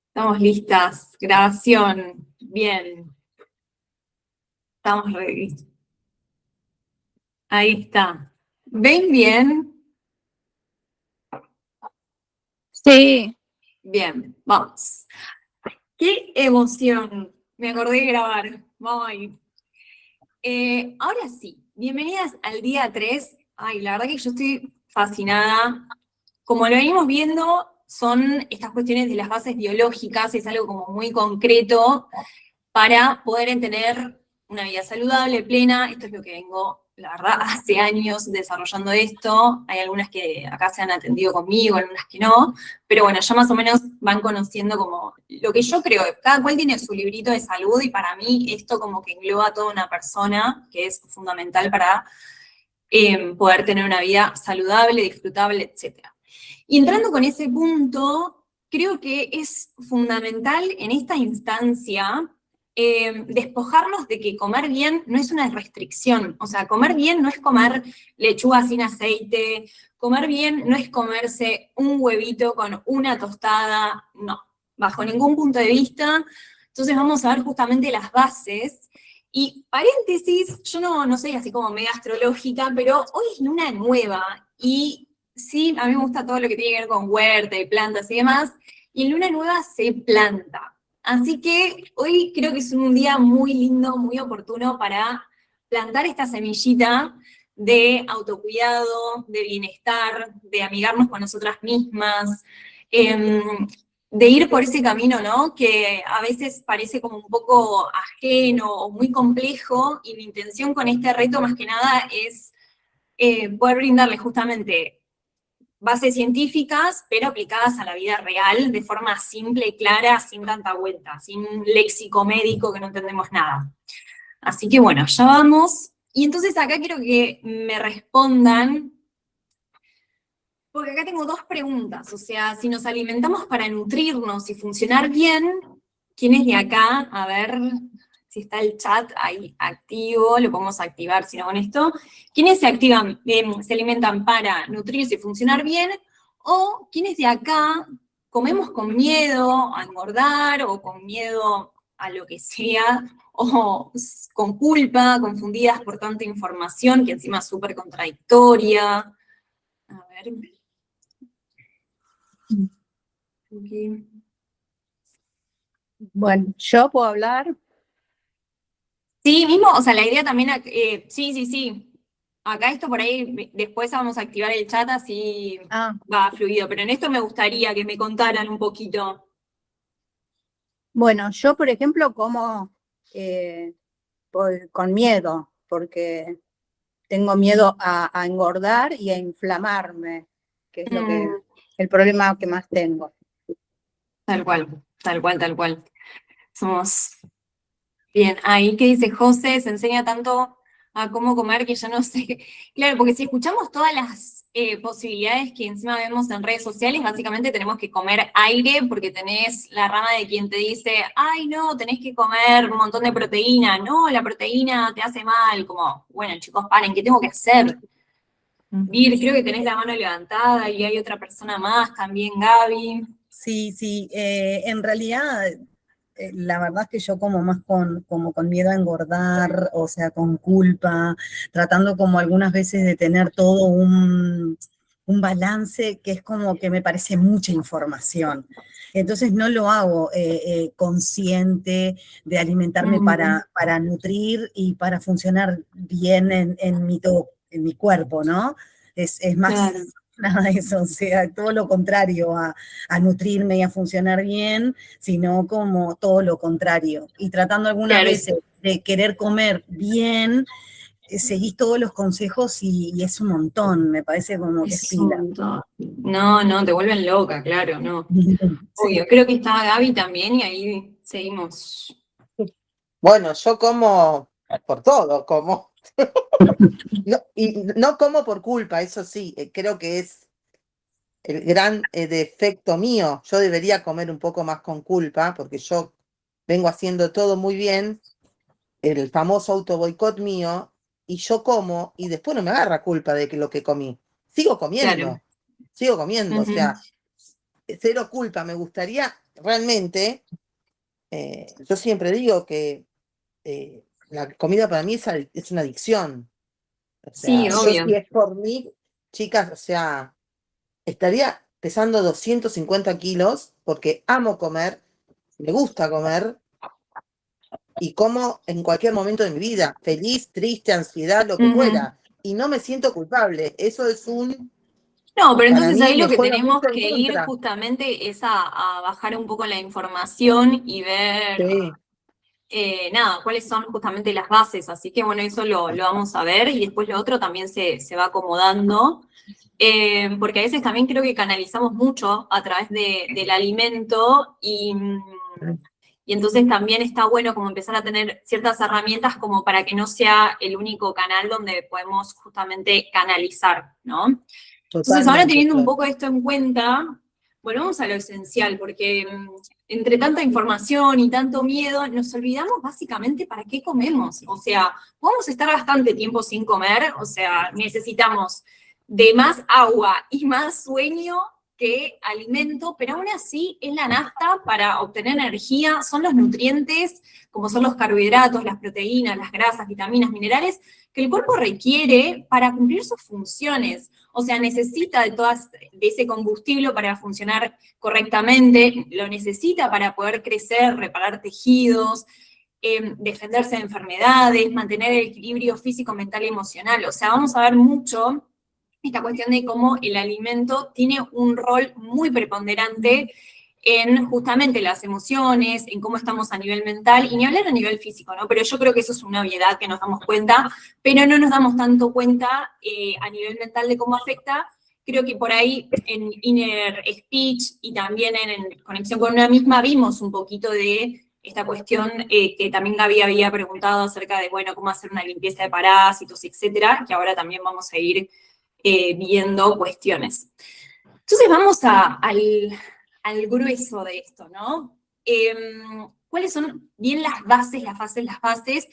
Estamos listas. Grabación. Bien. Estamos ready. Ahí está. ¿Ven bien? Sí, Bien. Vamos. ¡Qué emoción! Me acordé de grabar. Vamos ahí. Ahora sí. Bienvenidas al día 3. Ay, la verdad que yo estoy fascinada. Como lo venimos viendo, son estas cuestiones de las bases biológicas, es algo como muy concreto para poder tener una vida saludable, plena. Esto es lo que vengo, la verdad, hace años desarrollando esto. Hay algunas que acá se han atendido conmigo, algunas que no, pero bueno, ya más o menos van conociendo como lo que yo creo. Cada cual tiene su librito de salud y para mí esto como que engloba a toda una persona, que es fundamental para poder tener una vida saludable, disfrutable, etcétera. Y entrando con ese punto, creo que es fundamental en esta instancia despojarnos de que comer bien no es una restricción. O sea, comer bien no es comer lechuga sin aceite, comer bien no es comerse un huevito con una tostada, no, bajo ningún punto de vista. Entonces vamos a ver justamente las bases. Y paréntesis, yo no soy así como media astrológica, pero hoy es luna nueva y sí, a mí me gusta todo lo que tiene que ver con huerta y plantas y demás, y en luna nueva se planta. Así que hoy creo que es un día muy lindo, muy oportuno para plantar esta semillita de autocuidado, de bienestar, de amigarnos con nosotras mismas, de ir por ese camino, ¿no? Que a veces parece como un poco ajeno o muy complejo, y mi intención con este reto más que nada es poder brindarle justamente bases científicas, pero aplicadas a la vida real, de forma simple y clara, sin tanta vuelta, sin un léxico médico que no entendemos nada. Así que bueno, ya vamos. Y entonces acá quiero que me respondan, porque acá tengo dos preguntas. O sea, si nos alimentamos para nutrirnos y funcionar bien, ¿quién es de acá? A ver si está el chat ahí activo, lo podemos activar si no con esto. ¿Quiénes se activan, se alimentan para nutrirse y funcionar bien? ¿O quiénes de acá comemos con miedo a engordar o con miedo a lo que sea, o con culpa, confundidas por tanta información que encima es súper contradictoria? A ver. Okay. bueno, yo puedo hablar. Sí, mismo, o sea, la idea también, sí, sí, sí. Acá esto por ahí, después vamos a activar el chat así Ah, va fluido, pero en esto me gustaría que me contaran un poquito. bueno, yo por ejemplo como eh, con miedo, porque tengo miedo a engordar y a inflamarme, que es Mm, el problema que más tengo. tal cual, tal cual, tal cual. Somos bien. Ahí que dice José, se enseña tanto a cómo comer que ya no sé. Claro, porque si escuchamos todas las posibilidades que encima vemos en redes sociales, básicamente tenemos que comer aire porque tenés la rama de quien te dice, ay no, tenés que comer un montón de proteína, no, la proteína te hace mal, como, bueno chicos, paren, ¿qué tengo que hacer? Vir, creo que tenés la mano levantada y hay otra persona más, también Gaby. Sí, sí, en realidad la verdad es que yo como más como con miedo a engordar, o sea, con culpa, tratando como algunas veces de tener todo un balance que es como que me parece mucha información. Entonces no lo hago consciente de alimentarme para nutrir y para funcionar bien en mi cuerpo, ¿no? Es más Claro, nada de eso, o sea, todo lo contrario a nutrirme y a funcionar bien, sino como todo lo contrario. Y tratando algunas claro, veces de querer comer bien, seguís todos los consejos y es un montón, me parece como que es es un pila. montón. No, no, te vuelven loca, claro, no. Sí. Obvio, creo que está Gaby también y ahí seguimos. Bueno, yo como por todo, como. No, y no como por culpa, eso sí, creo que es el gran defecto mío. Yo debería comer un poco más con culpa, porque yo vengo haciendo todo muy bien, el famoso auto boicot mío, y yo como, y después no me agarra culpa de que lo que comí. Claro. Sigo comiendo, o Ujú. sea, cero culpa. Me gustaría realmente, yo siempre digo que la comida para mí es una adicción. O Sí, sea, yo obvio. si es por mí, chicas, o sea, estaría pesando 250 kilos porque amo comer, me gusta comer y como en cualquier momento de mi vida, feliz, triste, ansiedad, lo que Ujú. fuera. Y no me siento culpable. Eso es No, pero para entonces mí ahí lo me que juega tenemos mucho en que ir contra. justamente es a bajar un poco la información y ver, Sí, nada, cuáles son justamente las bases. Así que bueno, eso lo vamos a ver y después lo otro también se va acomodando. Porque a veces también creo que canalizamos mucho a través del alimento y entonces también está bueno como empezar a tener ciertas herramientas como para que no sea el único canal donde podemos justamente canalizar, ¿no? Entonces ahora totalmente, teniendo un Flor. poco esto en cuenta, volvemos a lo esencial, porque entre tanta información y tanto miedo, nos olvidamos básicamente para qué comemos. O sea, podemos estar bastante tiempo sin comer, o sea, necesitamos de más agua y más sueño que alimento, pero aún así es la nafta para obtener energía, son los nutrientes, como son los carbohidratos, las proteínas, las grasas, vitaminas, minerales, que el cuerpo requiere para cumplir sus funciones. O sea, necesita de ese combustible para funcionar correctamente, lo necesita para poder crecer, reparar tejidos, defenderse de enfermedades, mantener el equilibrio físico, mental y emocional. O sea, vamos a ver mucho esta cuestión de cómo el alimento tiene un rol muy preponderante en justamente las emociones, en cómo estamos a nivel mental, y ni hablar a nivel físico, ¿no? Pero yo creo que eso es una obviedad que nos damos cuenta, pero no nos damos tanto cuenta a nivel mental de cómo afecta. Creo que por ahí en Inner Speech y también en Conexión con una misma vimos un poquito de esta cuestión que también Gaby había preguntado acerca de, bueno, cómo hacer una limpieza de parásitos, etcétera, que ahora también vamos a ir viendo cuestiones. Entonces vamos al grueso de esto, ¿no? ¿Cuáles son bien las bases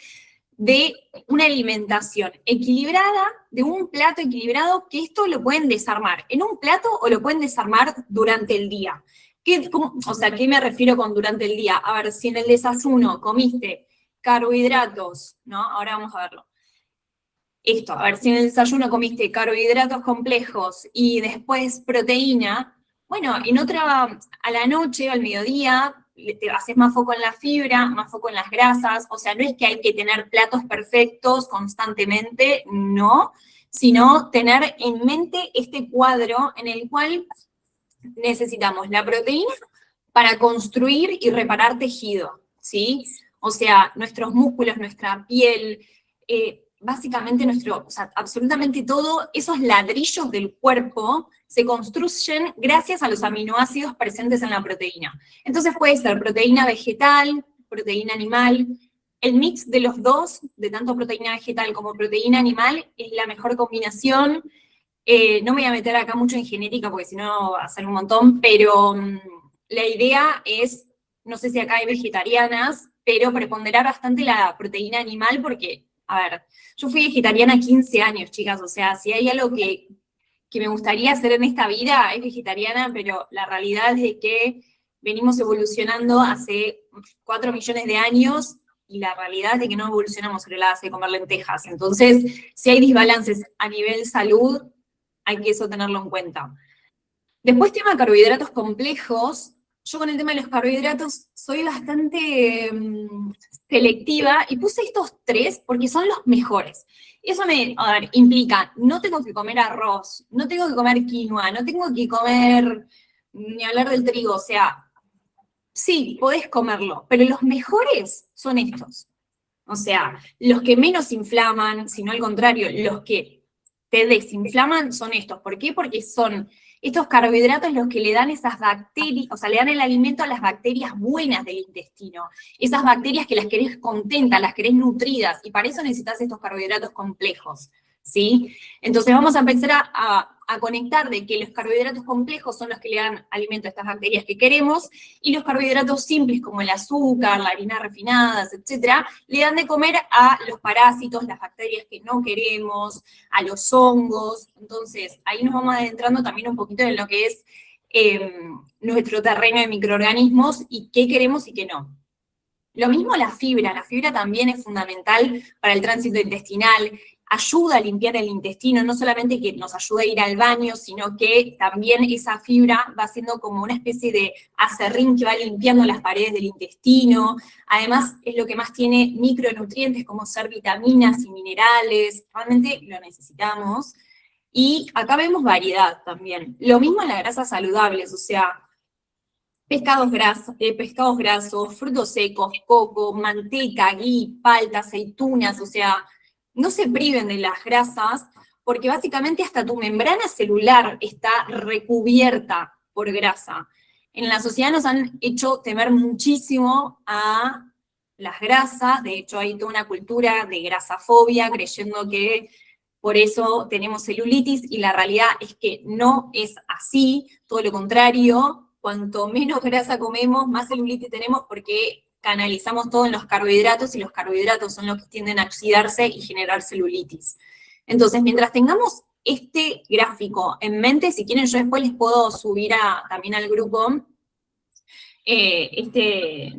de una alimentación equilibrada, de un plato equilibrado, que esto lo pueden desarmar en un plato o lo pueden desarmar durante el día? O sea, ¿qué me refiero con durante el día? A ver, si en el desayuno comiste carbohidratos, ¿no? Ahora vamos a verlo. Esto, a ver, si en el desayuno comiste carbohidratos complejos y después proteína, bueno, en otra, a la noche, al mediodía, te haces más foco en la fibra, más foco en las grasas, o sea, no es que hay que tener platos perfectos constantemente, no, sino tener en mente este cuadro en el cual necesitamos la proteína para construir y reparar tejido, ¿sí? O sea, nuestros músculos, nuestra piel, básicamente o sea, absolutamente todo, esos ladrillos del cuerpo se construyen gracias a los aminoácidos presentes en la proteína. Entonces puede ser proteína vegetal, proteína animal. El mix de los dos, de tanto proteína vegetal como proteína animal, es la mejor combinación. No me voy a meter acá mucho en genética porque si no va a ser un montón, pero la idea es, no sé si acá hay vegetarianas, pero preponderar bastante la proteína animal porque, a ver, yo fui vegetariana 15 años, chicas, o sea, si hay algo que me gustaría hacer en esta vida es vegetariana, pero la realidad es de que venimos evolucionando hace 4 millones de años y la realidad es de que no evolucionamos sobre la base de comer lentejas. Entonces, si hay desbalances a nivel salud, hay que eso tenerlo en cuenta. Después, tema de carbohidratos complejos. Yo con el tema de los carbohidratos soy bastante selectiva y puse estos 3 porque son los mejores. Eso a ver, implica, no tengo que comer arroz, no tengo que comer quinoa, no tengo que comer, ni hablar del trigo, o sea, sí, podés comerlo, pero los mejores son estos. O sea, los que menos inflaman, sino al contrario, los que te desinflaman son estos. ¿Por qué? Porque son estos carbohidratos los que le dan esas bacterias, o sea, le dan el alimento a las bacterias buenas del intestino. Esas bacterias que las querés contentas, las querés nutridas, y para eso necesitas estos carbohidratos complejos, ¿sí? Entonces vamos a empezar a conectar de que los carbohidratos complejos son los que le dan alimento a estas bacterias que queremos, y los carbohidratos simples como el azúcar, la harina refinadas, etcétera, le dan de comer a los parásitos, las bacterias que no queremos, a los hongos. Entonces, ahí nos vamos adentrando también un poquito en lo que es nuestro terreno de microorganismos y qué queremos y qué no. Lo mismo la fibra también es fundamental para el tránsito intestinal, ayuda a limpiar el intestino, no solamente que nos ayuda a ir al baño, sino que también esa fibra va siendo como una especie de aserrín que va limpiando las paredes del intestino. Además, es lo que más tiene micronutrientes, como ser vitaminas y minerales, realmente lo necesitamos. Y acá vemos variedad también. Lo mismo en las grasas saludables, o sea, pescados grasos, frutos secos, coco, manteca, ghee, palta, aceitunas, o sea, no se priven de las grasas, porque básicamente hasta tu membrana celular está recubierta por grasa. En la sociedad nos han hecho temer muchísimo a las grasas, de hecho hay toda una cultura de grasafobia, creyendo que por eso tenemos celulitis, y la realidad es que no es así, todo lo contrario. Cuanto menos grasa comemos, más celulitis tenemos, porque canalizamos todo en los carbohidratos, y los carbohidratos son los que tienden a oxidarse y generar celulitis. Entonces, mientras tengamos este gráfico en mente, si quieren yo después les puedo subir también al grupo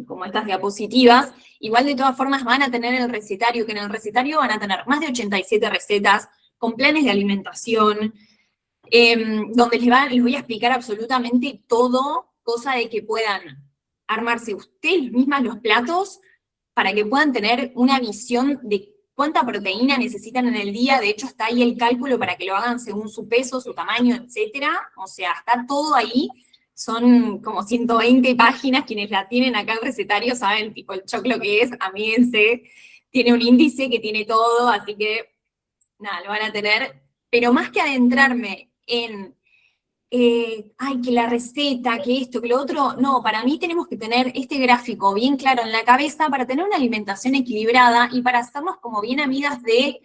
como estas diapositivas. Igual de todas formas van a tener el recetario, que en el recetario van a tener más de 87 recetas con planes de alimentación, donde les voy a explicar absolutamente todo, cosa de que puedan armarse ustedes mismas los platos para que puedan tener una visión de cuánta proteína necesitan en el día. De hecho, está ahí el cálculo para que lo hagan según su peso, su tamaño, etcétera. O sea, está todo ahí. Son como 120 páginas. Quienes la tienen acá el recetario saben tipo el choclo que es, amíguense. Tiene un índice que tiene todo, así que nada, lo van a tener. Pero más que adentrarme en, que la receta, que esto, que lo otro, no, para mí tenemos que tener este gráfico bien claro en la cabeza para tener una alimentación equilibrada y para hacernos como bien amigas de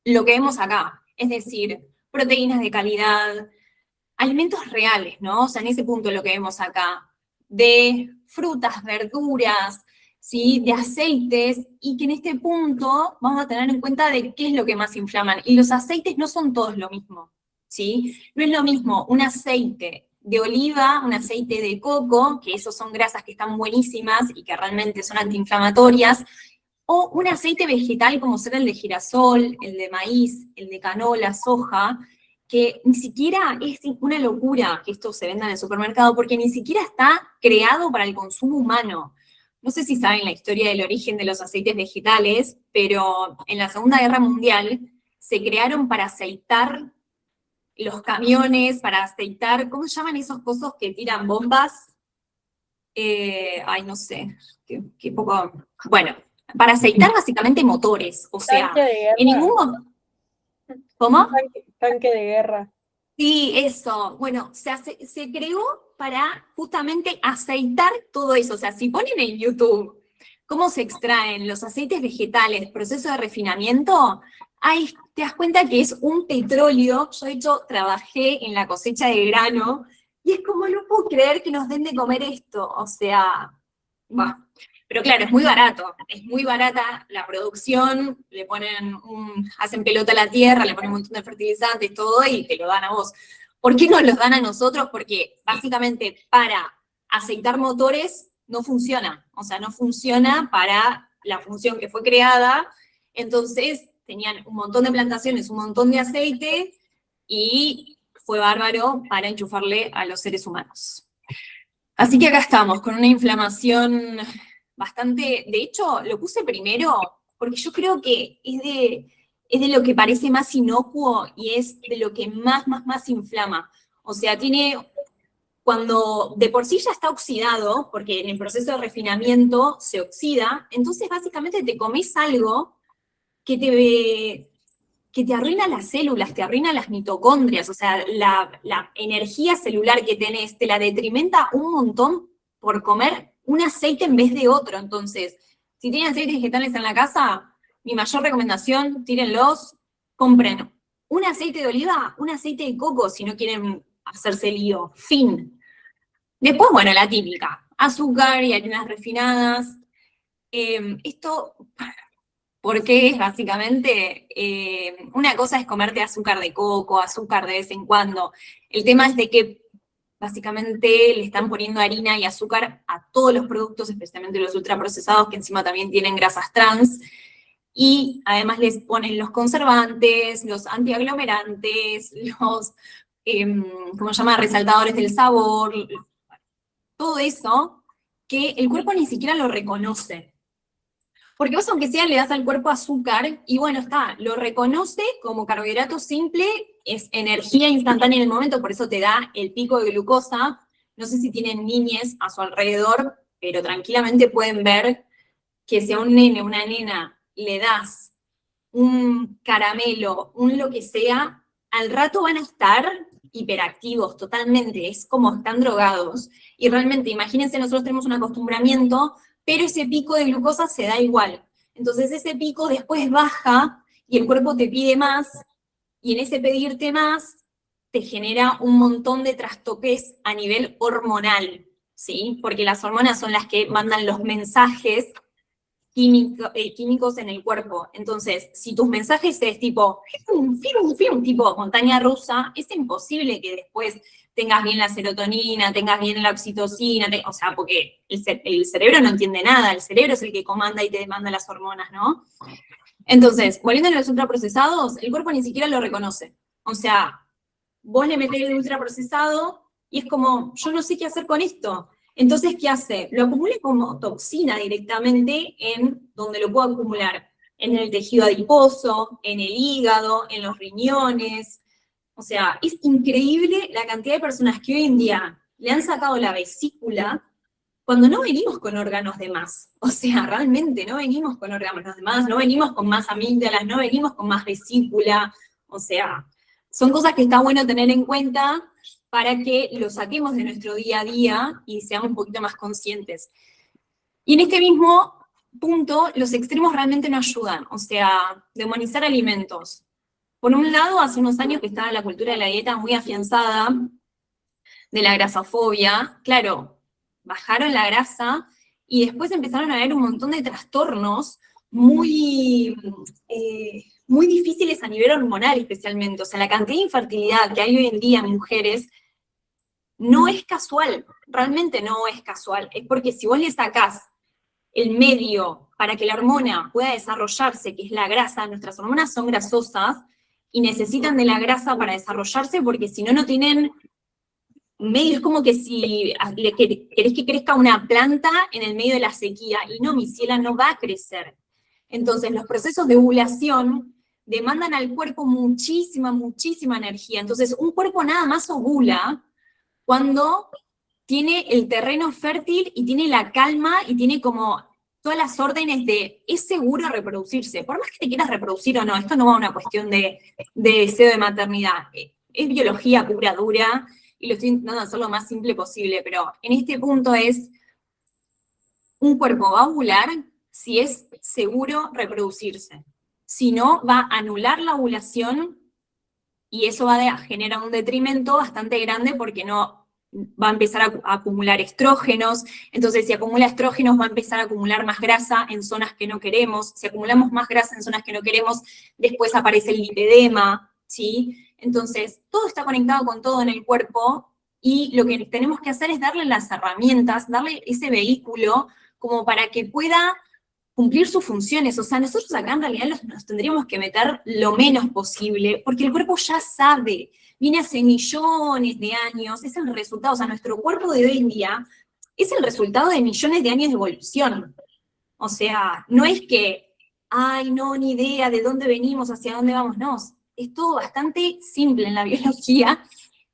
lo que vemos acá. Es decir, proteínas de calidad, alimentos reales, ¿no? O sea, en ese punto lo que vemos acá, de frutas, verduras, ¿sí? De aceites, y que en este punto vamos a tener en cuenta de qué es lo que más inflaman. Y los aceites no son todos lo mismo, ¿sí? No es lo mismo un aceite de oliva, un aceite de coco, que esos son grasas que están buenísimas y que realmente son antiinflamatorias, o un aceite vegetal como ser el de girasol, el de maíz, el de canola, soja, que ni siquiera es una locura que esto se venda en el supermercado, porque ni siquiera está creado para el consumo humano. No sé si saben la historia del origen de los aceites vegetales, pero en la Segunda Guerra Mundial se crearon para aceitar los camiones, para aceitar, ¿cómo se llaman esos cosos que tiran bombas? No sé, qué poco... Bueno, para aceitar básicamente motores, o sea, Tanque de guerra. en ningún... ¿Cómo? Tanque de guerra. Sí, eso. Bueno, se creó para justamente aceitar todo eso. O sea, si ponen en YouTube cómo se extraen los aceites vegetales, proceso de refinamiento, ahí te das cuenta que es un petróleo. Yo, de hecho, trabajé en la cosecha de grano, y es como, no puedo creer que nos den de comer esto. O sea, bah. Pero claro, es muy barata la producción, hacen pelota a la tierra, le ponen un montón de fertilizantes, todo, y te lo dan a vos. ¿Por qué no los dan a nosotros? Porque básicamente para aceitar motores no funciona, o sea, no funciona para la función que fue creada. Entonces tenían un montón de plantaciones, un montón de aceite, y fue bárbaro para enchufarle a los seres humanos. Así que acá estamos, con una inflamación bastante, de hecho, lo puse primero porque yo creo que es de lo que parece más inocuo y es de lo que más inflama. O sea, cuando de por sí ya está oxidado, porque en el proceso de refinamiento se oxida, entonces básicamente te comes algo que te arruina las células, te arruina las mitocondrias, o sea, la energía celular que tenés te la detrimenta un montón por comer un aceite en vez de otro. Entonces, si tienen aceites vegetales en la casa, mi mayor recomendación, tírenlos, compren un aceite de oliva, un aceite de coco, si no quieren hacerse lío, fin. Después, bueno, la típica, azúcar y harinas refinadas. Esto, porque es básicamente, una cosa es comerte azúcar de coco, azúcar de vez en cuando. El tema es de que básicamente le están poniendo harina y azúcar a todos los productos, especialmente los ultraprocesados, que encima también tienen grasas trans, y además les ponen los conservantes, los antiaglomerantes, los, ¿cómo se llama?, resaltadores del sabor, todo eso que el cuerpo ni siquiera lo reconoce. Porque vos, aunque sea, le das al cuerpo azúcar y bueno, está, lo reconoce como carbohidrato simple, es energía instantánea en el momento, por eso te da el pico de glucosa. No sé si tienen niñes a su alrededor, pero tranquilamente pueden ver que si a un nene, una nena, le das un caramelo, un lo que sea, al rato van a estar hiperactivos totalmente, es como están drogados. Y realmente, imagínense, nosotros tenemos un acostumbramiento, pero ese pico de glucosa se da igual. Entonces ese pico después baja y el cuerpo te pide más, y en ese pedirte más te genera un montón de trastoques a nivel hormonal, ¿sí? Porque las hormonas son las que mandan los mensajes químicos en el cuerpo. Entonces, si tus mensajes es tipo, tipo montaña rusa, es imposible que después tengas bien la serotonina, tengas bien la oxitocina, o sea, porque el cerebro no entiende nada, el cerebro es el que comanda y te demanda las hormonas, ¿no? Entonces, volviendo a los ultraprocesados, el cuerpo ni siquiera lo reconoce. O sea, vos le metés el ultraprocesado y es como, yo no sé qué hacer con esto. Entonces, ¿qué hace? Lo acumula como toxina directamente en donde lo puedo acumular. En el tejido adiposo, en el hígado, en los riñones. O sea, es increíble la cantidad de personas que hoy en día le han sacado la vesícula cuando no venimos con órganos de más. O sea, realmente no venimos con órganos de más, no venimos con más amígdalas, no venimos con más vesícula. O sea, son cosas que está bueno tener en cuenta para que lo saquemos de nuestro día a día y seamos un poquito más conscientes. Y en este mismo punto, los extremos realmente no ayudan. O sea, demonizar alimentos. Por un lado, hace unos años que estaba la cultura de la dieta muy afianzada, de la grasofobia, claro, bajaron la grasa y después empezaron a haber un montón de trastornos muy, muy difíciles a nivel hormonal especialmente. O sea, la cantidad de infertilidad que hay hoy en día en mujeres no es casual, realmente no es casual. Es porque si vos le sacás el medio para que la hormona pueda desarrollarse, que es la grasa, nuestras hormonas son grasosas y necesitan de la grasa para desarrollarse porque si no, no tienen medio. Es como que si querés que crezca una planta en el medio de la sequía, y no, mi ciela, no va a crecer. Entonces, los procesos de ovulación demandan al cuerpo muchísima, muchísima energía. Entonces, un cuerpo nada más ovula cuando tiene el terreno fértil y tiene la calma y tiene como todas las órdenes de, es seguro reproducirse. Por más que te quieras reproducir o no, esto no va a una cuestión de deseo de maternidad. Es biología pura, dura, y lo estoy intentando hacer lo más simple posible, pero en este punto es, un cuerpo va a ovular si es seguro reproducirse. Si no, va a anular la ovulación y eso va a generar un detrimento bastante grande porque no va a empezar a acumular estrógenos. Entonces, si acumula estrógenos, va a empezar a acumular más grasa en zonas que no queremos. Si acumulamos más grasa en zonas que no queremos, después aparece el lipedema, ¿sí? Entonces, todo está conectado con todo en el cuerpo y lo que tenemos que hacer es darle las herramientas, darle ese vehículo como para que pueda cumplir sus funciones. O sea, nosotros acá en realidad nos tendríamos que meter lo menos posible, porque el cuerpo ya sabe, viene hace millones de años, es el resultado. O sea, nuestro cuerpo de hoy en día es el resultado de millones de años de evolución. O sea, no es que, ay, no, ni idea de dónde venimos, hacia dónde vamos, no. Es todo bastante simple en la biología.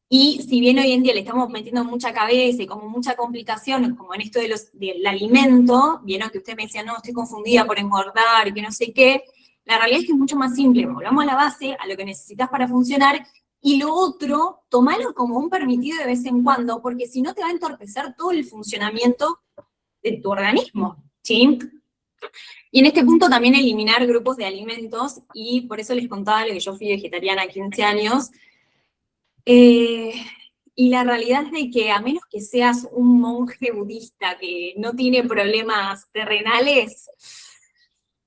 Y si bien hoy en día le estamos metiendo mucha cabeza y como mucha complicación, como en esto del alimento, vieron que usted me decía, no, estoy confundida por engordar y que no sé qué, la realidad es que es mucho más simple. Volvamos a la base, a lo que necesitas para funcionar, y lo otro, tomalo como un permitido de vez en cuando, porque si no te va a entorpecer todo el funcionamiento de tu organismo, ¿sí? Y en este punto también eliminar grupos de alimentos, y por eso les contaba lo que yo fui vegetariana 15 años, y la realidad es de que a menos que seas un monje budista que no tiene problemas terrenales,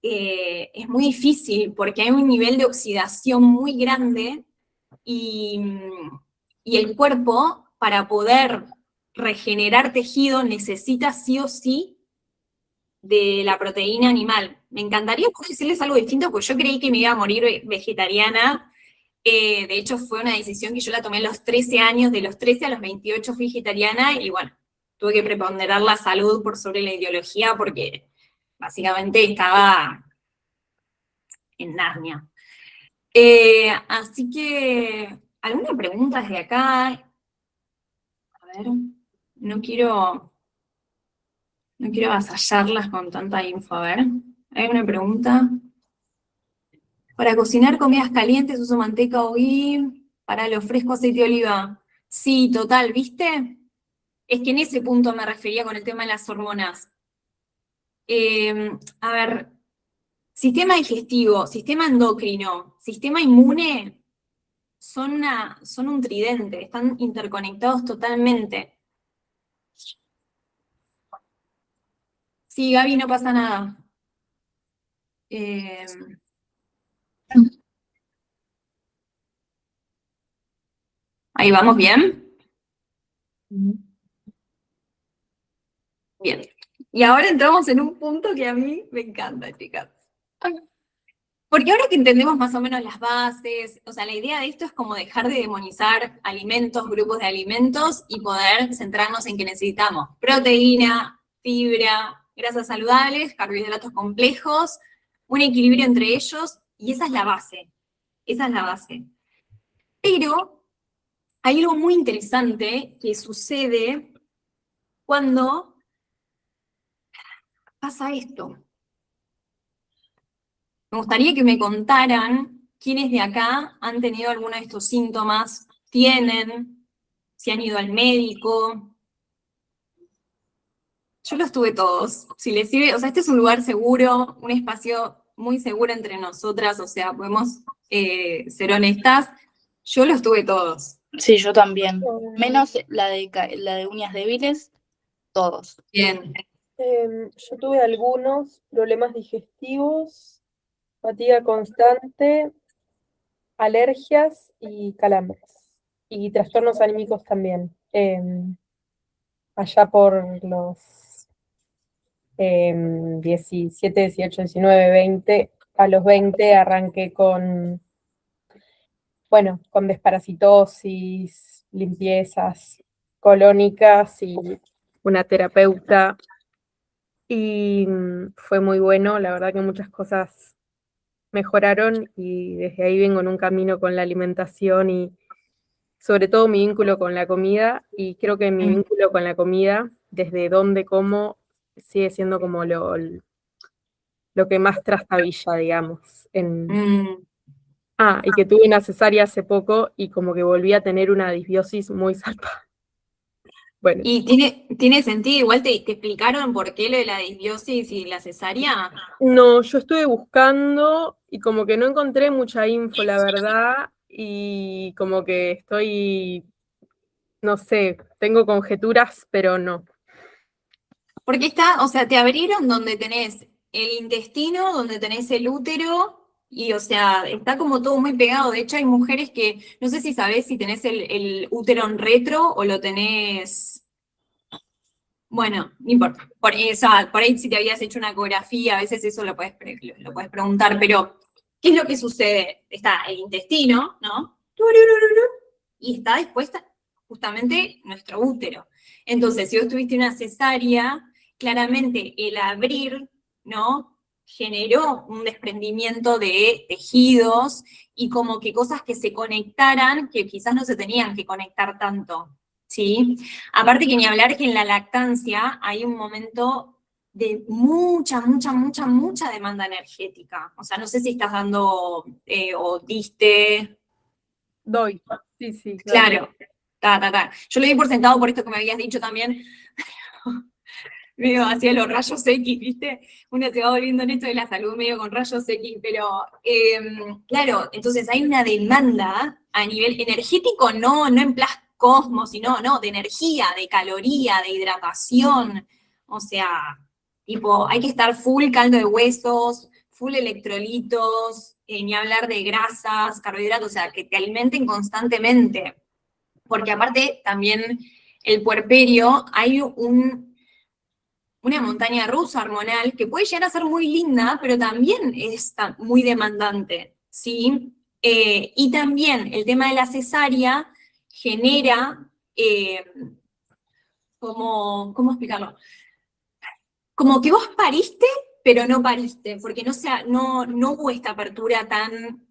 es muy difícil porque hay un nivel de oxidación muy grande y el cuerpo para poder regenerar tejido necesita sí o sí de la proteína animal. Me encantaría poder decirles algo distinto, porque yo creí que me iba a morir vegetariana. De hecho, fue una decisión que yo la tomé a los 13 años, de los 13 a los 28 fui vegetariana, y bueno, tuve que preponderar la salud por sobre la ideología, porque básicamente estaba en Narnia. Así que, ¿alguna pregunta desde acá? A ver, no quiero avasallarlas con tanta info. A ver, ¿hay una pregunta? Para cocinar comidas calientes uso manteca o ghee, para lo fresco aceite de oliva. Sí, total, ¿viste? Es que en ese punto me refería con el tema de las hormonas. A ver, sistema digestivo, sistema endocrino, sistema inmune son un tridente, están interconectados totalmente. Sí, Gaby, no pasa nada. Ahí vamos, ¿bien? Bien. Y ahora entramos en un punto que a mí me encanta, chicas. Porque ahora que entendemos más o menos las bases, o sea, la idea de esto es como dejar de demonizar alimentos, grupos de alimentos, y poder centrarnos en que necesitamos proteína, fibra, grasas saludables, carbohidratos complejos, un equilibrio entre ellos, y esa es la base. Esa es la base. Pero hay algo muy interesante que sucede cuando pasa esto. Me gustaría que me contaran quiénes de acá han tenido alguno de estos síntomas, tienen, si han ido al médico. Yo los tuve todos. Si les sirve, o sea, este es un lugar seguro, un espacio muy seguro entre nosotras, o sea, podemos ser honestas. Yo los tuve todos. Sí, yo también. Menos la de uñas débiles, todos. Bien. Yo tuve algunos problemas digestivos, fatiga constante, alergias y calambres. Y trastornos anímicos también. Allá por los 17, 18, 19, 20. A los 20 arranqué con desparasitosis, limpiezas colónicas y una terapeuta. Y fue muy bueno, la verdad que muchas cosas mejoraron, y desde ahí vengo en un camino con la alimentación y sobre todo mi vínculo con la comida, y creo que mi vínculo con la comida, desde dónde como, sigue siendo como lo que más trastabilla, digamos. Y que tuve una cesárea hace poco y como que volví a tener una disbiosis muy zarpada. Bueno. ¿Y tiene sentido? Igual te explicaron por qué lo de la disbiosis y la cesárea. No, yo estuve buscando y como que no encontré mucha info, la verdad, y como que estoy, no sé, tengo conjeturas, pero no. Porque o sea, te abrieron donde tenés el intestino, donde tenés el útero, y o sea, está como todo muy pegado. De hecho, hay mujeres que, no sé si sabés si tenés el útero en retro o lo tenés. Bueno, no importa. Por ahí si te habías hecho una ecografía, a veces eso lo puedes preguntar, pero ¿qué es lo que sucede? Está el intestino, ¿no? Y está después justamente nuestro útero. Entonces, si vos tuviste una cesárea, claramente el abrir, ¿no?, generó un desprendimiento de tejidos y como que cosas que se conectaran que quizás no se tenían que conectar tanto, ¿sí? Aparte que ni hablar que en la lactancia hay un momento de mucha demanda energética. O sea, no sé si estás dando o diste. Doy, sí. Claro. Yo lo di por sentado por esto que me habías dicho también. Medio hacia los rayos X, ¿viste? Uno se va volviendo en esto de la salud medio con rayos X, pero claro, entonces hay una demanda a nivel energético, no en cosmos, sino de energía, de caloría, de hidratación. O sea, tipo, hay que estar full caldo de huesos, full electrolitos, ni hablar de grasas, carbohidratos, o sea, que te alimenten constantemente. porque aparte también el puerperio hay una montaña rusa hormonal que puede llegar a ser muy linda, pero también es muy demandante, ¿sí? Y también el tema de la cesárea genera, ¿cómo explicarlo? Como que vos pariste, pero no pariste, porque no hubo esta apertura tan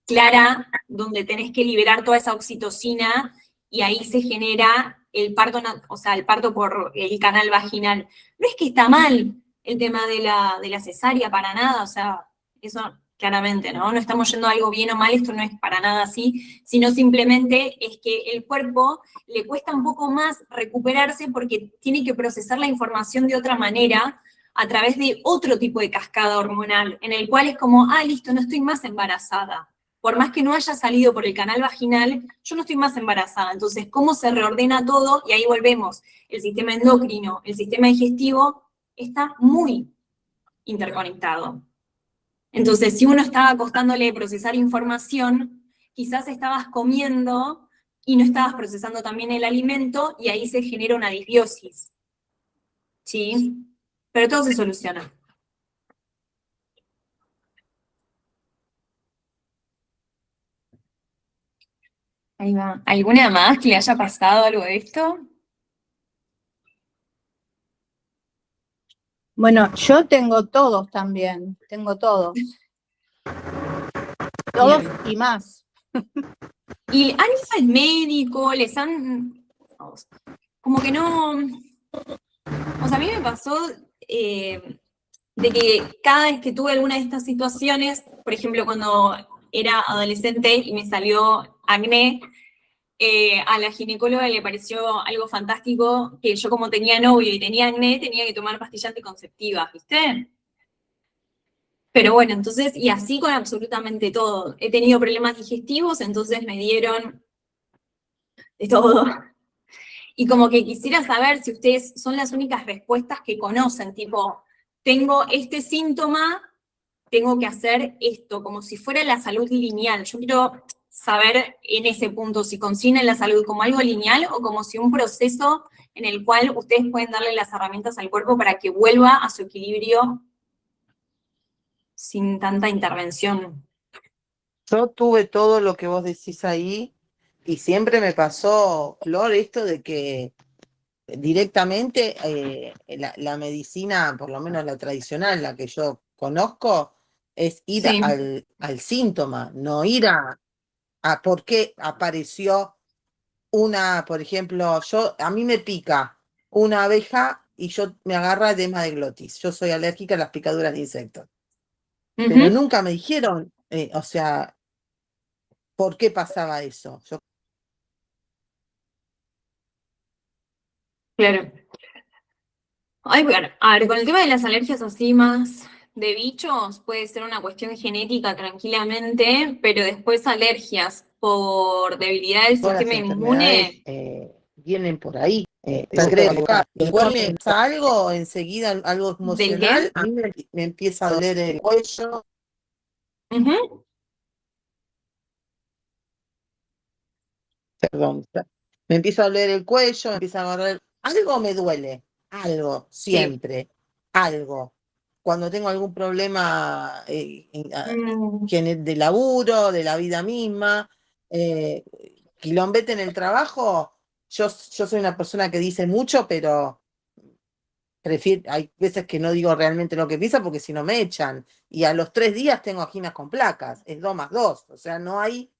clara donde tenés que liberar toda esa oxitocina y ahí se genera el parto, o sea, el parto por el canal vaginal. No es que está mal el tema de la cesárea, para nada, o sea, eso claramente, ¿no? No estamos yendo a algo bien o mal, esto no es para nada así, sino simplemente es que el cuerpo le cuesta un poco más recuperarse porque tiene que procesar la información de otra manera a través de otro tipo de cascada hormonal, en el cual es como, listo, no estoy más embarazada. Por más que no haya salido por el canal vaginal, yo no estoy más embarazada. Entonces, ¿cómo se reordena todo? Y ahí volvemos. El sistema endocrino, el sistema digestivo, está muy interconectado. Entonces, si uno estaba costándole procesar información, quizás estabas comiendo y no estabas procesando también el alimento y ahí se genera una disbiosis. ¿Sí? Pero todo se soluciona. Ahí va. ¿Alguna más que le haya pasado algo de esto? Bueno, yo tengo todos también, tengo todos. Todos Bien. y más. Y a nivel médico, les han... Como que no... O sea, a mí me pasó de que cada vez que tuve alguna de estas situaciones, por ejemplo, cuando era adolescente y me salió acné, a la ginecóloga le pareció algo fantástico que yo, como tenía novio y tenía acné, tenía que tomar pastillas anticonceptivas, ¿viste? Pero bueno, entonces, y así con absolutamente todo. He tenido problemas digestivos, entonces me dieron de todo. Y como que quisiera saber si ustedes son las únicas respuestas que conocen, tipo, tengo este síntoma, tengo que hacer esto, como si fuera la salud lineal. Yo quiero saber en ese punto si conciben la salud como algo lineal o como si un proceso en el cual ustedes pueden darle las herramientas al cuerpo para que vuelva a su equilibrio sin tanta intervención. Yo tuve todo lo que vos decís ahí y siempre me pasó, Flor, esto de que directamente la medicina, por lo menos la tradicional, la que yo conozco, es ir Sí. al síntoma, no ir a por qué apareció por ejemplo, a mí me pica una abeja y me agarra edema de glotis. Yo soy alérgica a las picaduras de insectos. Pero Ujú. nunca me dijeron, o sea, ¿por qué pasaba eso? Claro. Ay, bueno, a ver, con el tema de las alergias así más de bichos, puede ser una cuestión genética tranquilamente, pero después alergias por debilidad del Todas las sistema enfermedades inmune. vienen por ahí. Igual me pasa algo, enseguida algo ¿Del qué? emocional, a mí me empieza a doler el cuello. Ujú. Perdón, me empieza a doler el cuello, me empieza a agarrar, algo me duele, algo, Sí. siempre, algo. Cuando tengo algún problema Mm, de laburo, de la vida misma, quilombete en el trabajo, yo soy una persona que dice mucho, pero hay veces que no digo realmente lo que piensa porque si no me echan. Y a los 3 días tengo anginas con placas, es 2 más 2, o sea, no hay...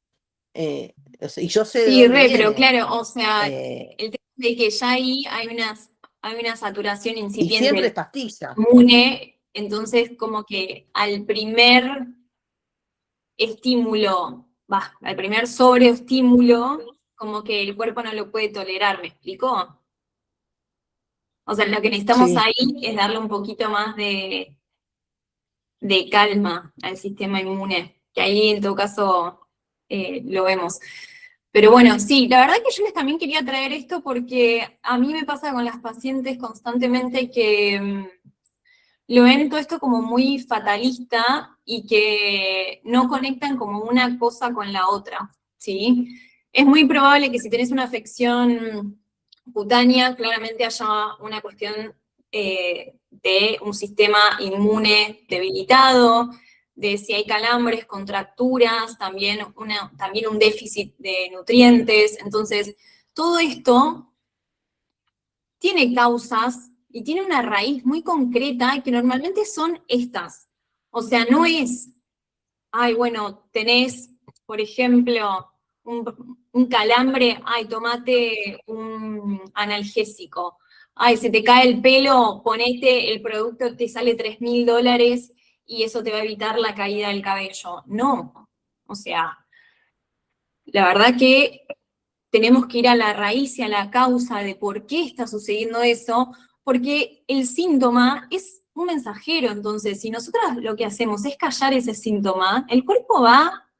y yo sé de sí, dónde pero viene. claro, o sea, Eh, el tema de que ya ahí hay una saturación y incipiente siempre es del pastilla. inmune, entonces como que al primer estímulo, al primer sobreestímulo, como que el cuerpo no lo puede tolerar, ¿me explicó? O sea, lo que necesitamos Sí, ahí es darle un poquito más de calma al sistema inmune, que ahí en todo caso lo vemos. Pero bueno, sí, la verdad que yo les también quería traer esto porque a mí me pasa con las pacientes constantemente que lo ven todo esto como muy fatalista y que no conectan como una cosa con la otra, ¿sí? Es muy probable que si tenés una afección cutánea, claramente haya una cuestión de un sistema inmune debilitado, de si hay calambres, contracturas, también un déficit de nutrientes. Entonces, todo esto tiene causas y tiene una raíz muy concreta que normalmente son estas. O sea, no es, ay, bueno, tenés, por ejemplo, un calambre, ay, tomate un analgésico. Ay, se te cae el pelo, ponete el producto, te sale $3.000 y eso te va a evitar la caída del cabello. No, o sea, la verdad que tenemos que ir a la raíz y a la causa de por qué está sucediendo eso, porque el síntoma es un mensajero. Entonces, si nosotros lo que hacemos es callar ese síntoma, el cuerpo va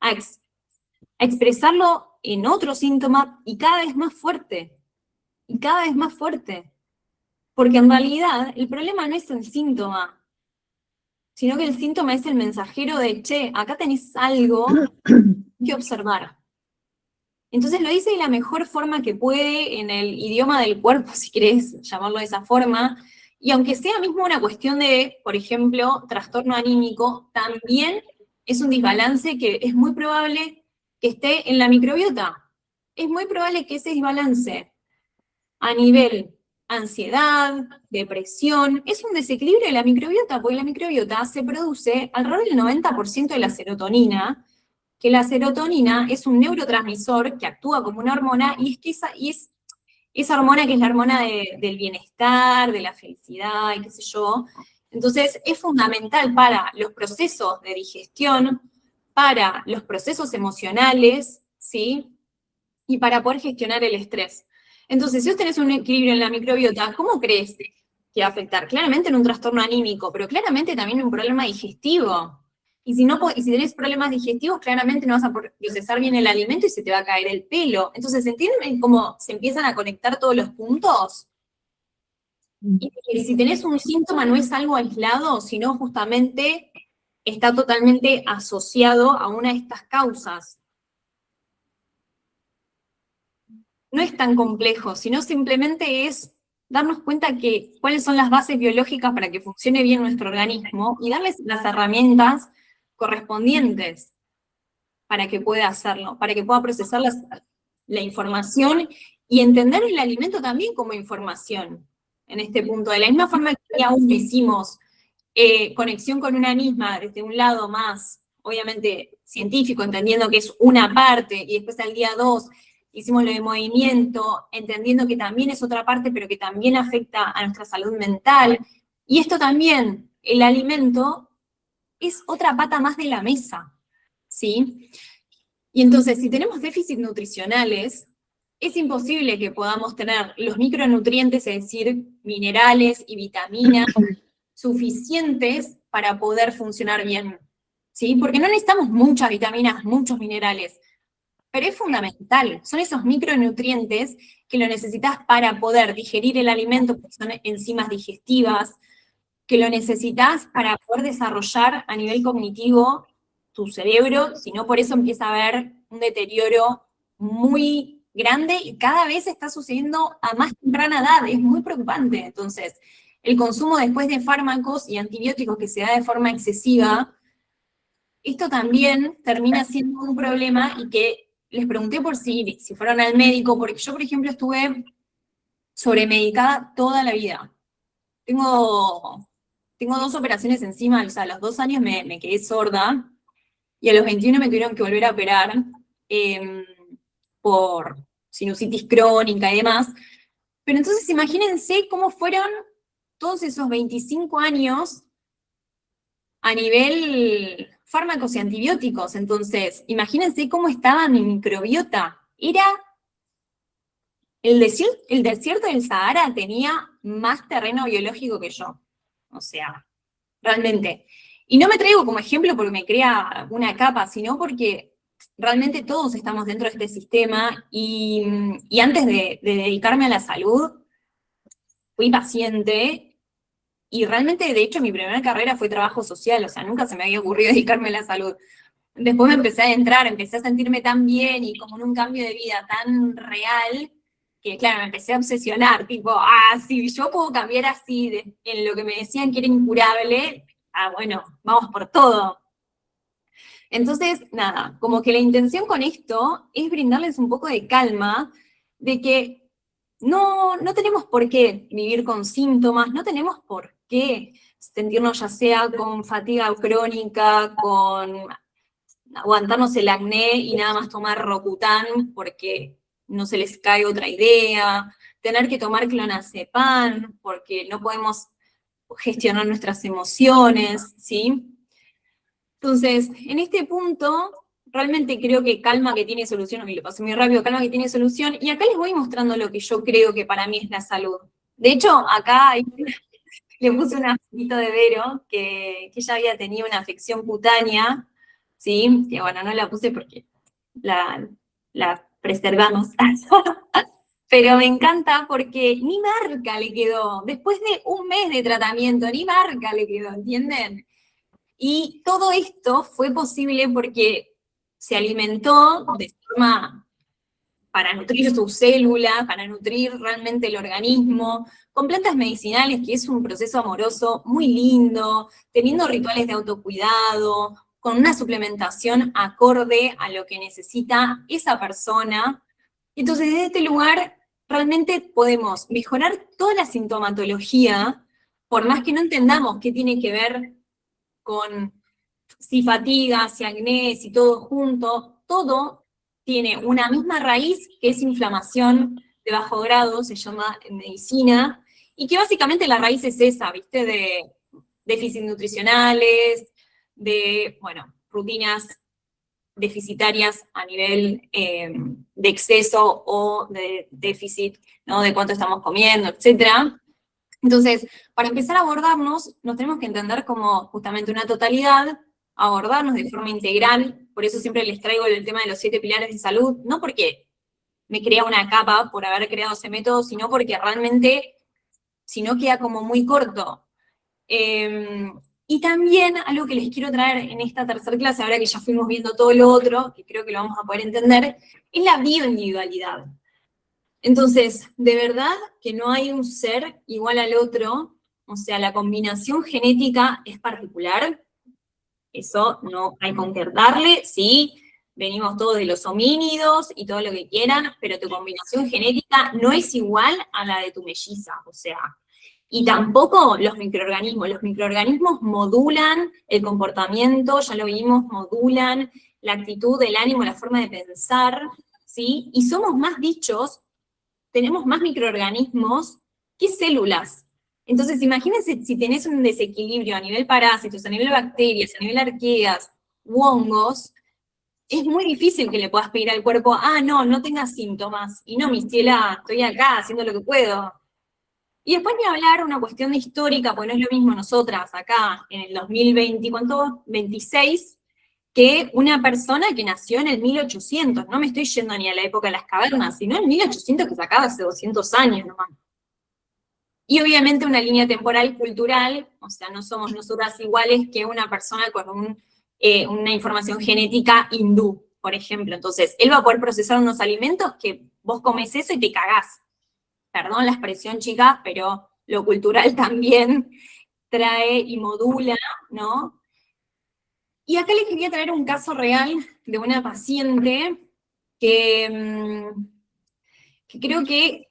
a expresarlo en otro síntoma y cada vez más fuerte, y cada vez más fuerte. Porque en realidad el problema no es el síntoma, sino que el síntoma es el mensajero de, che, acá tenés algo que observar. Entonces lo dice de la mejor forma que puede, en el idioma del cuerpo, si querés llamarlo de esa forma, y aunque sea mismo una cuestión de, por ejemplo, trastorno anímico, también es un desbalance que es muy probable que esté en la microbiota. Es muy probable que ese desbalance a nivel ansiedad, depresión, es un desequilibrio de la microbiota, porque la microbiota se produce alrededor del 90% de la serotonina, que la serotonina es un neurotransmisor que actúa como una hormona, y es esa hormona que es la hormona del bienestar, de la felicidad, y qué sé yo. Entonces, es fundamental para los procesos de digestión, para los procesos emocionales, ¿sí? Y para poder gestionar el estrés. Entonces, si vos tenés un equilibrio en la microbiota, ¿cómo crees que va a afectar? Claramente en un trastorno anímico, pero claramente también en un problema digestivo. Y si tenés problemas digestivos, claramente no vas a procesar bien el alimento y se te va a caer el pelo. Entonces, ¿entienden cómo se empiezan a conectar todos los puntos? Y que si tenés un síntoma no es algo aislado, sino justamente está totalmente asociado a una de estas causas. No es tan complejo, sino simplemente es darnos cuenta cuáles son las bases biológicas para que funcione bien nuestro organismo y darles las herramientas correspondientes para que pueda hacerlo, para que pueda procesar la información y entender el alimento también como información en este punto. De la misma forma que aún hicimos conexión con una misma desde un lado más, obviamente, científico, entendiendo que es una parte, y después al día 2 hicimos lo de movimiento, entendiendo que también es otra parte, pero que también afecta a nuestra salud mental. Y esto también, el alimento, es otra pata más de la mesa, ¿sí? Y entonces, si tenemos déficits nutricionales, es imposible que podamos tener los micronutrientes, es decir, minerales y vitaminas, suficientes para poder funcionar bien, ¿sí? Porque no necesitamos muchas vitaminas, muchos minerales, pero es fundamental, son esos micronutrientes que lo necesitas para poder digerir el alimento, porque son enzimas digestivas, que lo necesitas para poder desarrollar a nivel cognitivo tu cerebro, si no por eso empieza a haber un deterioro muy grande y cada vez está sucediendo a más temprana edad, es muy preocupante. Entonces, el consumo después de fármacos y antibióticos que se da de forma excesiva, esto también termina siendo un problema y que les pregunté por si fueron al médico, porque yo, por ejemplo, estuve sobremedicada toda la vida. Tengo 2 operaciones encima, o sea, a los 2 años me quedé sorda, y a los 21 me tuvieron que volver a operar por sinusitis crónica y demás. Pero entonces imagínense cómo fueron todos esos 25 años a nivel fármacos y antibióticos. Entonces, imagínense cómo estaba mi microbiota. Era el desierto del Sahara tenía más terreno biológico que yo. O sea, realmente. Y no me traigo como ejemplo porque me crea una capa, sino porque realmente todos estamos dentro de este sistema y antes de dedicarme a la salud, fui paciente y realmente, de hecho, mi primera carrera fue trabajo social, o sea, nunca se me había ocurrido dedicarme a la salud. después me empecé a adentrar, empecé a sentirme tan bien y como en un cambio de vida tan real, que claro, me empecé a obsesionar, tipo, si yo puedo cambiar así en lo que me decían que era incurable, bueno, vamos por todo. Entonces, nada, como que la intención con esto es brindarles un poco de calma, de que no tenemos por qué vivir con síntomas, no tenemos por qué sentirnos ya sea con fatiga crónica, con aguantarnos el acné y nada más tomar Rocutan porque no se les cae otra idea, tener que tomar clonazepam porque no podemos gestionar nuestras emociones, ¿sí? Entonces, en este punto, realmente creo que calma que tiene solución, y lo pasé muy rápido, calma que tiene solución, y acá les voy mostrando lo que yo creo que para mí es la salud. De hecho, acá le puse una fotito de Vero, que ella había tenido una afección cutánea, ¿sí? Que bueno, no la puse porque la preservamos. Pero me encanta porque ni marca le quedó. Después de un mes de tratamiento, ni marca le quedó, ¿entienden? Y todo esto fue posible porque se alimentó de forma para nutrir sus células, para nutrir realmente el organismo, con plantas medicinales, que es un proceso amoroso muy lindo, teniendo rituales de autocuidado, con una suplementación acorde a lo que necesita esa persona. Entonces, desde este lugar, realmente podemos mejorar toda la sintomatología, por más que no entendamos qué tiene que ver con si fatiga, si acné, si todo junto, todo tiene una misma raíz que es inflamación de bajo grado, se llama en medicina, y que básicamente la raíz es esa, ¿viste? De déficits nutricionales, de, bueno, rutinas deficitarias a nivel de exceso o de déficit, ¿no? De cuánto estamos comiendo, etcétera. Entonces, para empezar a abordarnos, nos tenemos que entender como justamente una totalidad, abordarnos de forma integral, por eso siempre les traigo el tema de los 7 pilares de salud, no porque me crea una capa por haber creado ese método, sino porque realmente, si no queda como muy corto. Y también algo que les quiero traer en esta tercera clase, ahora que ya fuimos viendo todo lo otro, que creo que lo vamos a poder entender, es la bioindividualidad. Entonces, de verdad que no hay un ser igual al otro, o sea, la combinación genética es particular, eso no hay con qué darle, sí, venimos todos de los homínidos y todo lo que quieran, pero tu combinación genética no es igual a la de tu melliza, o sea, y tampoco los microorganismos modulan el comportamiento, ya lo vimos, modulan la actitud, el ánimo, la forma de pensar, ¿sí? Y somos más bichos, tenemos más microorganismos que células. Entonces, imagínense si tenés un desequilibrio a nivel parásitos, a nivel bacterias, a nivel arqueas, u hongos, es muy difícil que le puedas pedir al cuerpo, no tengas síntomas, y no, mi ciela, estoy acá haciendo lo que puedo. Y después ni hablar una cuestión de histórica, porque no es lo mismo nosotras acá en el 2020, ¿cuánto? 26, que una persona que nació en el 1800, no me estoy yendo ni a la época de las cavernas, sino en 1800 que se acaba hace 200 años nomás. Y obviamente una línea temporal cultural, o sea, no somos nosotras iguales que una persona con una información genética hindú, por ejemplo. Entonces, él va a poder procesar unos alimentos que vos comes eso y te cagás. Perdón la expresión, chicas, pero lo cultural también trae y modula, ¿no? Y acá les quería traer un caso real de una paciente que creo que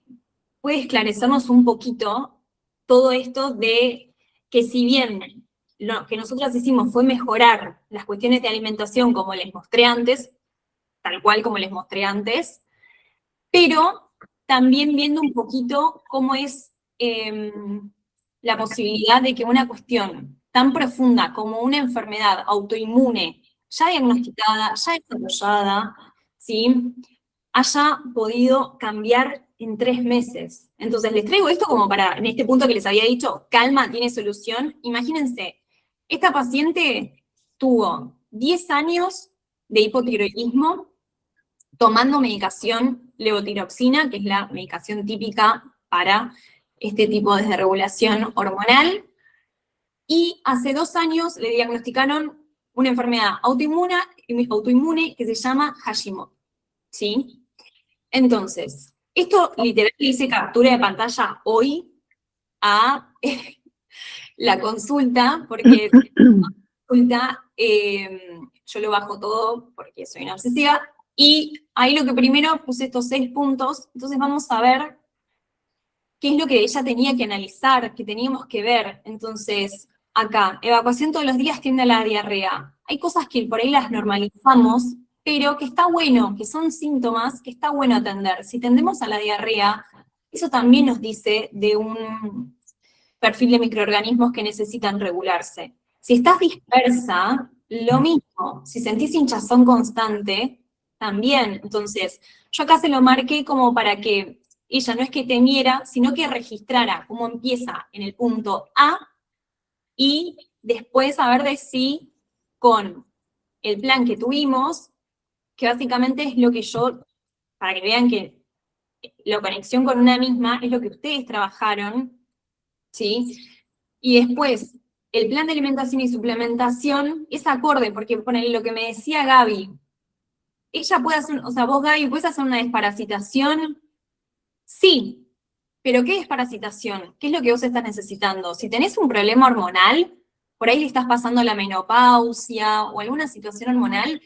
puede esclarecernos un poquito todo esto de que si bien lo que nosotros hicimos fue mejorar las cuestiones de alimentación como les mostré antes, tal cual como les mostré antes, pero también viendo un poquito cómo es la posibilidad de que una cuestión tan profunda como una enfermedad autoinmune, ya diagnosticada, ya desarrollada, ¿sí?, haya podido cambiar en 3 meses. Entonces, les traigo esto como para, en este punto que les había dicho, calma tiene solución. Imagínense, esta paciente tuvo 10 años de hipotiroidismo, tomando medicación levotiroxina, que es la medicación típica para este tipo de desregulación hormonal, y hace 2 años le diagnosticaron una enfermedad autoinmune autoinmune que se llama Hashimoto, ¿sí? Entonces, esto literal hice captura de pantalla hoy a la consulta, porque consulta, yo lo bajo todo porque soy una obsesiva, y ahí lo que primero puse estos 6 puntos, entonces vamos a ver qué es lo que ella tenía que analizar, que teníamos que ver. Entonces, acá, evacuación todos los días tiende a la diarrea. Hay cosas que por ahí las normalizamos, pero que está bueno, que son síntomas que está bueno atender. Si tendemos a la diarrea, eso también nos dice de un perfil de microorganismos que necesitan regularse. Si estás dispersa, lo mismo. Si sentís hinchazón constante, también. Entonces, yo acá se lo marqué como para que ella no es que temiera, sino que registrara cómo empieza en el punto A y después a ver de si con el plan que tuvimos, que básicamente es lo que yo, para que vean que la conexión con una misma es lo que ustedes trabajaron, ¿sí? Y después, el plan de alimentación y suplementación es acorde, porque ponele lo que me decía Gaby, ella puede hacer, o sea, vos Gaby, ¿puedes hacer una desparasitación? Sí, pero ¿qué desparasitación? ¿Qué es lo que vos estás necesitando? Si tenés un problema hormonal, por ahí le estás pasando la menopausia o alguna situación hormonal,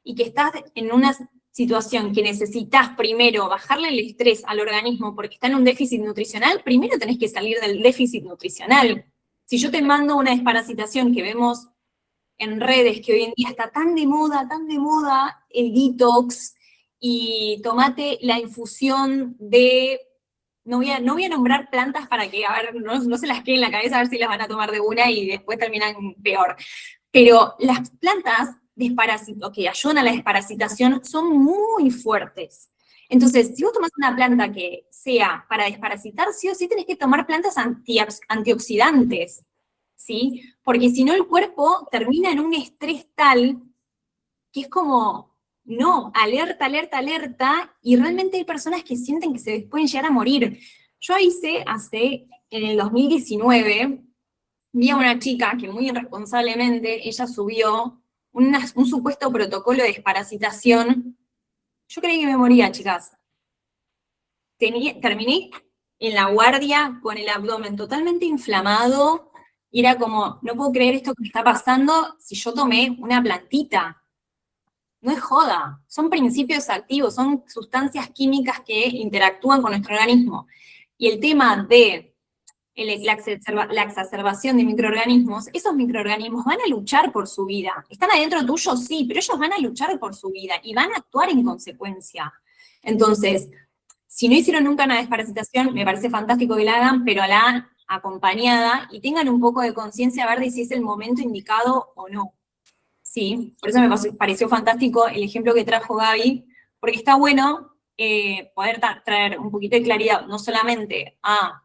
y que estás en una situación que necesitas primero bajarle el estrés al organismo porque está en un déficit nutricional, primero tenés que salir del déficit nutricional. Si yo te mando una desparasitación que vemos en redes, que hoy en día está tan de moda el detox, y tomate la infusión de, no voy a nombrar plantas para que, a ver, no se las quede en la cabeza a ver si las van a tomar de una y después terminan peor. Pero las plantas que ayudan a la desparasitación son muy fuertes. Entonces, si vos tomás una planta que sea para desparasitar, sí o sí tenés que tomar plantas antioxidantes, ¿sí? Porque si no el cuerpo termina en un estrés tal que es como, no, alerta, alerta, alerta, y realmente hay personas que sienten que se pueden llegar a morir. Yo hice en el 2019, vi a una chica que muy irresponsablemente, ella subió un supuesto protocolo de desparasitación. Yo creí que me moría, chicas. Terminé en la guardia con el abdomen totalmente inflamado, y era como, no puedo creer esto que me está pasando si yo tomé una plantita. No es joda, son principios activos, son sustancias químicas que interactúan con nuestro organismo. Y el tema de la exacerbación de microorganismos, esos microorganismos van a luchar por su vida. Están adentro tuyo, sí, pero ellos van a luchar por su vida y van a actuar en consecuencia. Entonces, si no hicieron nunca una desparasitación, me parece fantástico que la hagan, pero la hagan acompañada y tengan un poco de conciencia a ver de si es el momento indicado o no. Sí, por eso me pareció fantástico el ejemplo que trajo Gaby, porque está bueno poder traer un poquito de claridad, no solamente a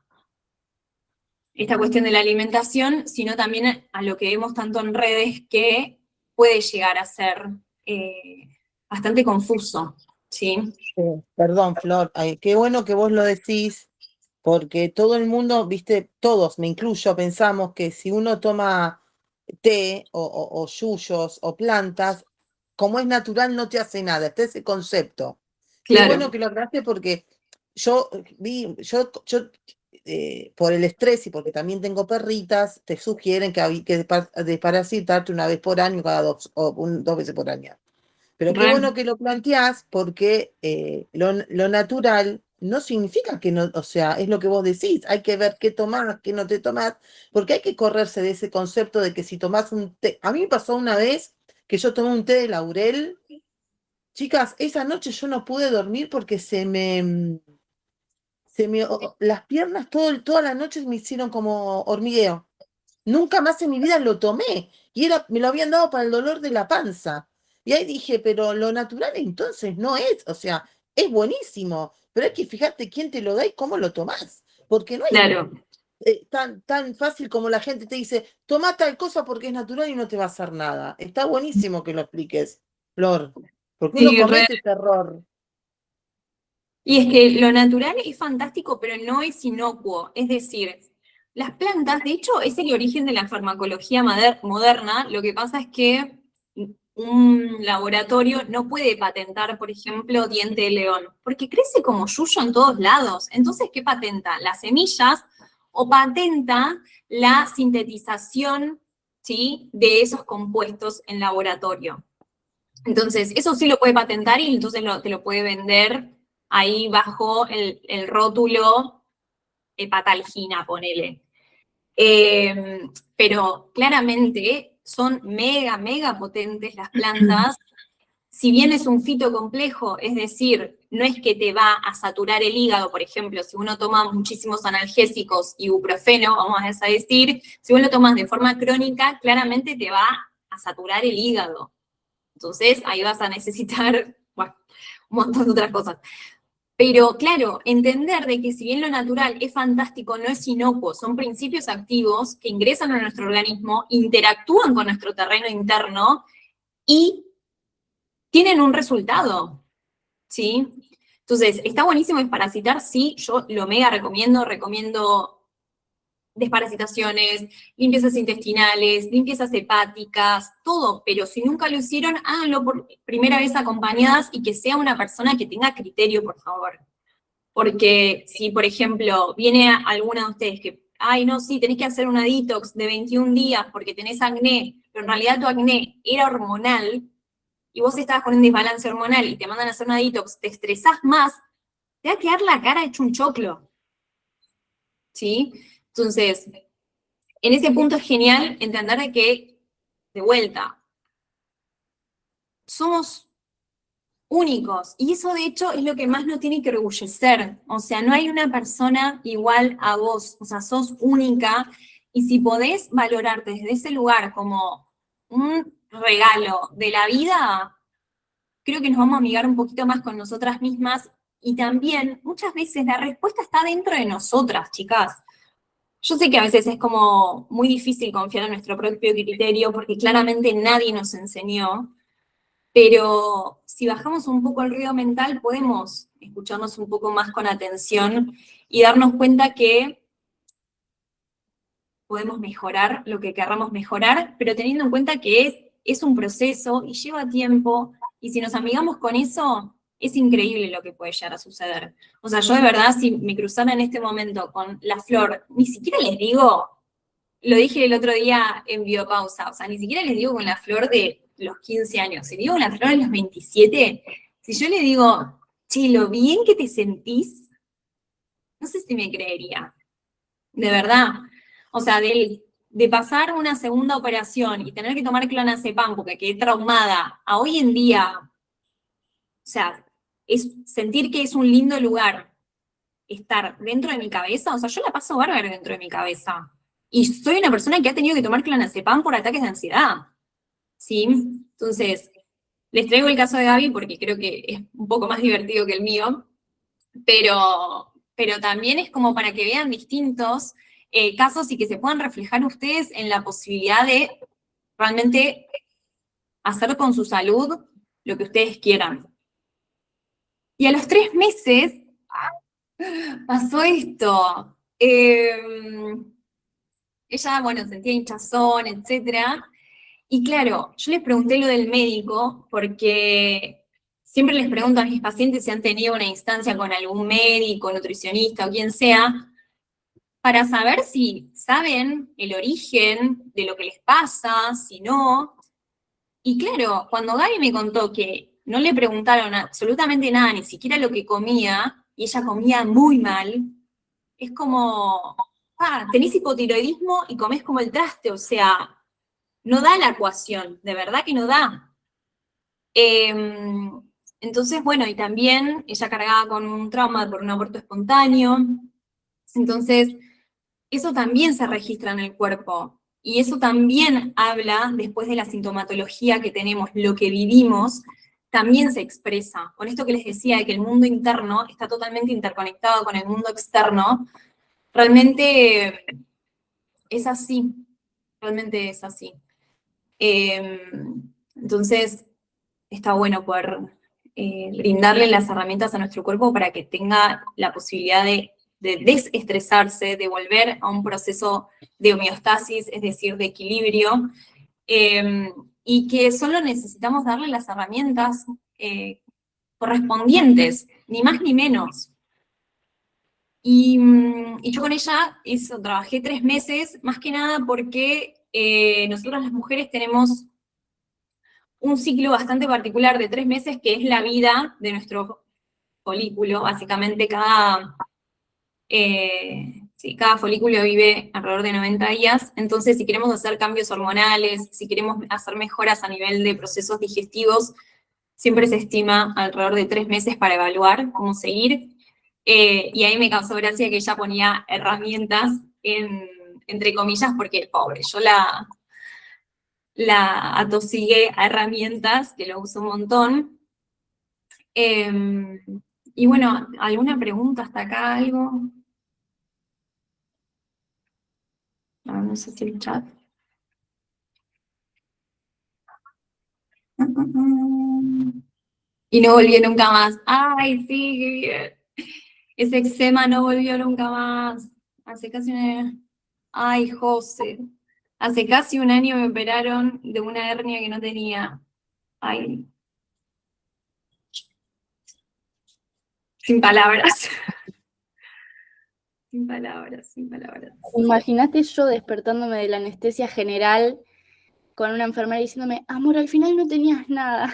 esta cuestión de la alimentación, sino también a lo que vemos tanto en redes, que puede llegar a ser bastante confuso, ¿sí? Perdón, Flor, ay, qué bueno que vos lo decís, porque todo el mundo, viste, todos, me incluyo, pensamos que si uno toma té o yuyos o plantas, como es natural no te hace nada, está ese concepto. Qué Claro. bueno que lo aclaraste porque yo por el estrés y porque también tengo perritas, te sugieren que hay que desparasitarte una vez por año, cada 2 veces por año. Pero qué bueno que lo planteás porque lo natural no significa que no, o sea, es lo que vos decís, hay que ver qué tomás, qué no te tomás, porque hay que correrse de ese concepto de que si tomás un té, a mí me pasó una vez que yo tomé un té de laurel, chicas, esa noche yo no pude dormir porque las piernas toda la noche me hicieron como hormigueo. Nunca más en mi vida lo tomé y me lo habían dado para el dolor de la panza. Y ahí dije, pero lo natural entonces no es, o sea, es buenísimo, pero hay que fijarte quién te lo da y cómo lo tomás, porque no es Claro. tan fácil como la gente te dice, toma tal cosa porque es natural y no te va a hacer nada. Está buenísimo que lo expliques, Flor, porque Sí, uno comete ese error. Y es que lo natural es fantástico, pero no es inocuo. Es decir, las plantas, de hecho, es el origen de la farmacología moderna. Lo que pasa es que un laboratorio no puede patentar, por ejemplo, diente de león, porque crece como yuyo en todos lados. Entonces, ¿qué patenta? Las semillas o patenta la sintetización, ¿sí?, de esos compuestos en laboratorio. Entonces, eso sí lo puede patentar y entonces te lo puede vender ahí bajo el rótulo Hepatalgina, ponele. Pero claramente son mega potentes las plantas. Si bien es un fito complejo, es decir, no es que te va a saturar el hígado, por ejemplo, si uno toma muchísimos analgésicos, ibuprofeno, vamos a decir, si vos lo tomas de forma crónica, claramente te va a saturar el hígado. Entonces, ahí vas a necesitar, bueno, un montón de otras cosas. Pero claro, entender de que si bien lo natural es fantástico, no es inocuo, son principios activos que ingresan a nuestro organismo, interactúan con nuestro terreno interno y tienen un resultado, ¿sí? Entonces, está buenísimo desparasitar, sí, yo lo mega recomiendo desparasitaciones, limpiezas intestinales, limpiezas hepáticas, todo, pero si nunca lo hicieron, háganlo por primera vez acompañadas y que sea una persona que tenga criterio, por favor. Porque si, por ejemplo, viene alguna de ustedes que, ay, no, sí, tenés que hacer una detox de 21 días porque tenés acné, pero en realidad tu acné era hormonal, y vos estabas con un desbalance hormonal y te mandan a hacer una detox, te estresás más, te va a quedar la cara hecho un choclo. ¿Sí? Entonces, en ese punto es genial entender de que, de vuelta, somos únicos, y eso de hecho es lo que más nos tiene que orgullecer. O sea, no hay una persona igual a vos, o sea, sos única, y si podés valorarte desde ese lugar como un regalo de la vida, creo que nos vamos a amigar un poquito más con nosotras mismas, y también muchas veces la respuesta está dentro de nosotras, chicas. Yo sé que a veces es como muy difícil confiar en nuestro propio criterio porque claramente nadie nos enseñó, pero si bajamos un poco el ruido mental podemos escucharnos un poco más con atención y darnos cuenta que podemos mejorar lo que querramos mejorar, pero teniendo en cuenta que es un proceso y lleva tiempo, y si nos amigamos con eso, es increíble lo que puede llegar a suceder. O sea, yo de verdad, si me cruzara en este momento con la flor, ni siquiera les digo, lo dije el otro día en Biopausa, o sea, ni siquiera les digo con la flor de los 15 años, si digo con la flor de los 27, si yo le digo, che, lo bien que te sentís, no sé si me creería, de verdad. O sea, de pasar una segunda operación y tener que tomar clonazepam porque quedé traumada, a hoy en día, o sea, es sentir que es un lindo lugar estar dentro de mi cabeza, o sea, yo la paso bárbaro dentro de mi cabeza. Y soy una persona que ha tenido que tomar clonazepam por ataques de ansiedad, ¿sí? Entonces, les traigo el caso de Gaby porque creo que es un poco más divertido que el mío, pero también es como para que vean distintos casos y que se puedan reflejar ustedes en la posibilidad de realmente hacer con su salud lo que ustedes quieran. Y a los 3 meses pasó esto. Ella, bueno, sentía hinchazón, etcétera. Y claro, yo les pregunté lo del médico porque siempre les pregunto a mis pacientes si han tenido una instancia con algún médico, nutricionista o quien sea, para saber si saben el origen de lo que les pasa, si no. Y claro, cuando Gaby me contó que no le preguntaron absolutamente nada, ni siquiera lo que comía, y ella comía muy mal, es como, tenés hipotiroidismo y comés como el traste, o sea, no da la ecuación, de verdad que no da. Entonces, bueno, y también ella cargaba con un trauma por un aborto espontáneo, entonces eso también se registra en el cuerpo, y eso también habla, después de la sintomatología que tenemos, lo que vivimos, también se expresa. Con esto que les decía, de que el mundo interno está totalmente interconectado con el mundo externo, realmente es así, realmente es así. Entonces, está bueno poder brindarle las herramientas a nuestro cuerpo para que tenga la posibilidad de desestresarse, de volver a un proceso de homeostasis, es decir, de equilibrio, y que solo necesitamos darle las herramientas correspondientes, ni más ni menos. Y yo con ella trabajé 3 meses, más que nada porque nosotras las mujeres tenemos un ciclo bastante particular de 3 meses, que es la vida de nuestro folículo. Básicamente cada folículo vive alrededor de 90 días, entonces si queremos hacer cambios hormonales, si queremos hacer mejoras a nivel de procesos digestivos, siempre se estima alrededor de 3 meses para evaluar cómo seguir. Y ahí me causó gracia que ella ponía herramientas entre comillas, porque pobre, yo la atosigué a herramientas, que lo uso un montón. Y bueno, ¿alguna pregunta hasta acá? ¿Algo? No sé si el chat. Y no volvió nunca más. Ay, sí, qué bien. Ese eczema no volvió nunca más. Hace casi Ay, José. Hace casi un año me operaron de una hernia que no tenía. Ay. Sin palabras. Sin palabras, sin palabras. Imagínate yo despertándome de la anestesia general con una enfermera diciéndome, amor, al final no tenías nada.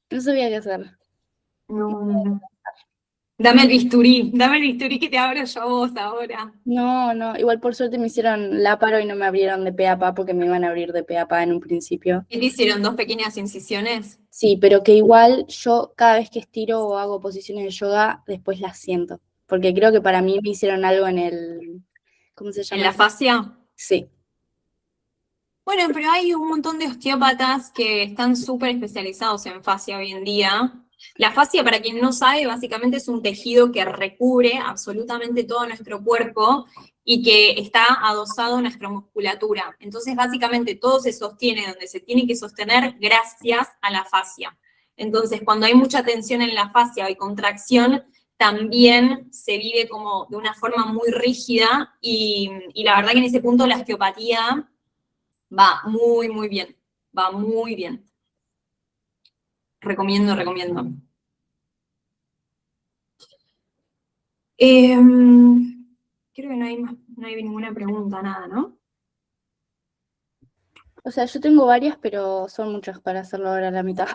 No sabía qué hacer. No. Dame el bisturí que te abro yo a vos ahora. No, igual por suerte me hicieron láparo y no me abrieron de pe a pa porque me iban a abrir de pe a pa en un principio. ¿Y te hicieron 2 pequeñas incisiones? Sí, pero que igual yo cada vez que estiro o hago posiciones de yoga, después las siento. Porque creo que para mí me hicieron algo en el, ¿cómo se llama? ¿En la fascia? Sí. Bueno, pero hay un montón de osteópatas que están súper especializados en fascia hoy en día. La fascia, para quien no sabe, básicamente es un tejido que recubre absolutamente todo nuestro cuerpo y que está adosado a nuestra musculatura. Entonces, básicamente, todo se sostiene donde se tiene que sostener gracias a la fascia. Entonces, cuando hay mucha tensión en la fascia y contracción, también se vive como de una forma muy rígida y la verdad que en ese punto la osteopatía va muy, muy bien. Va muy bien. Recomiendo. Creo que no hay ninguna pregunta, nada, ¿no? O sea, yo tengo varias, pero son muchas para hacerlo ahora a la mitad.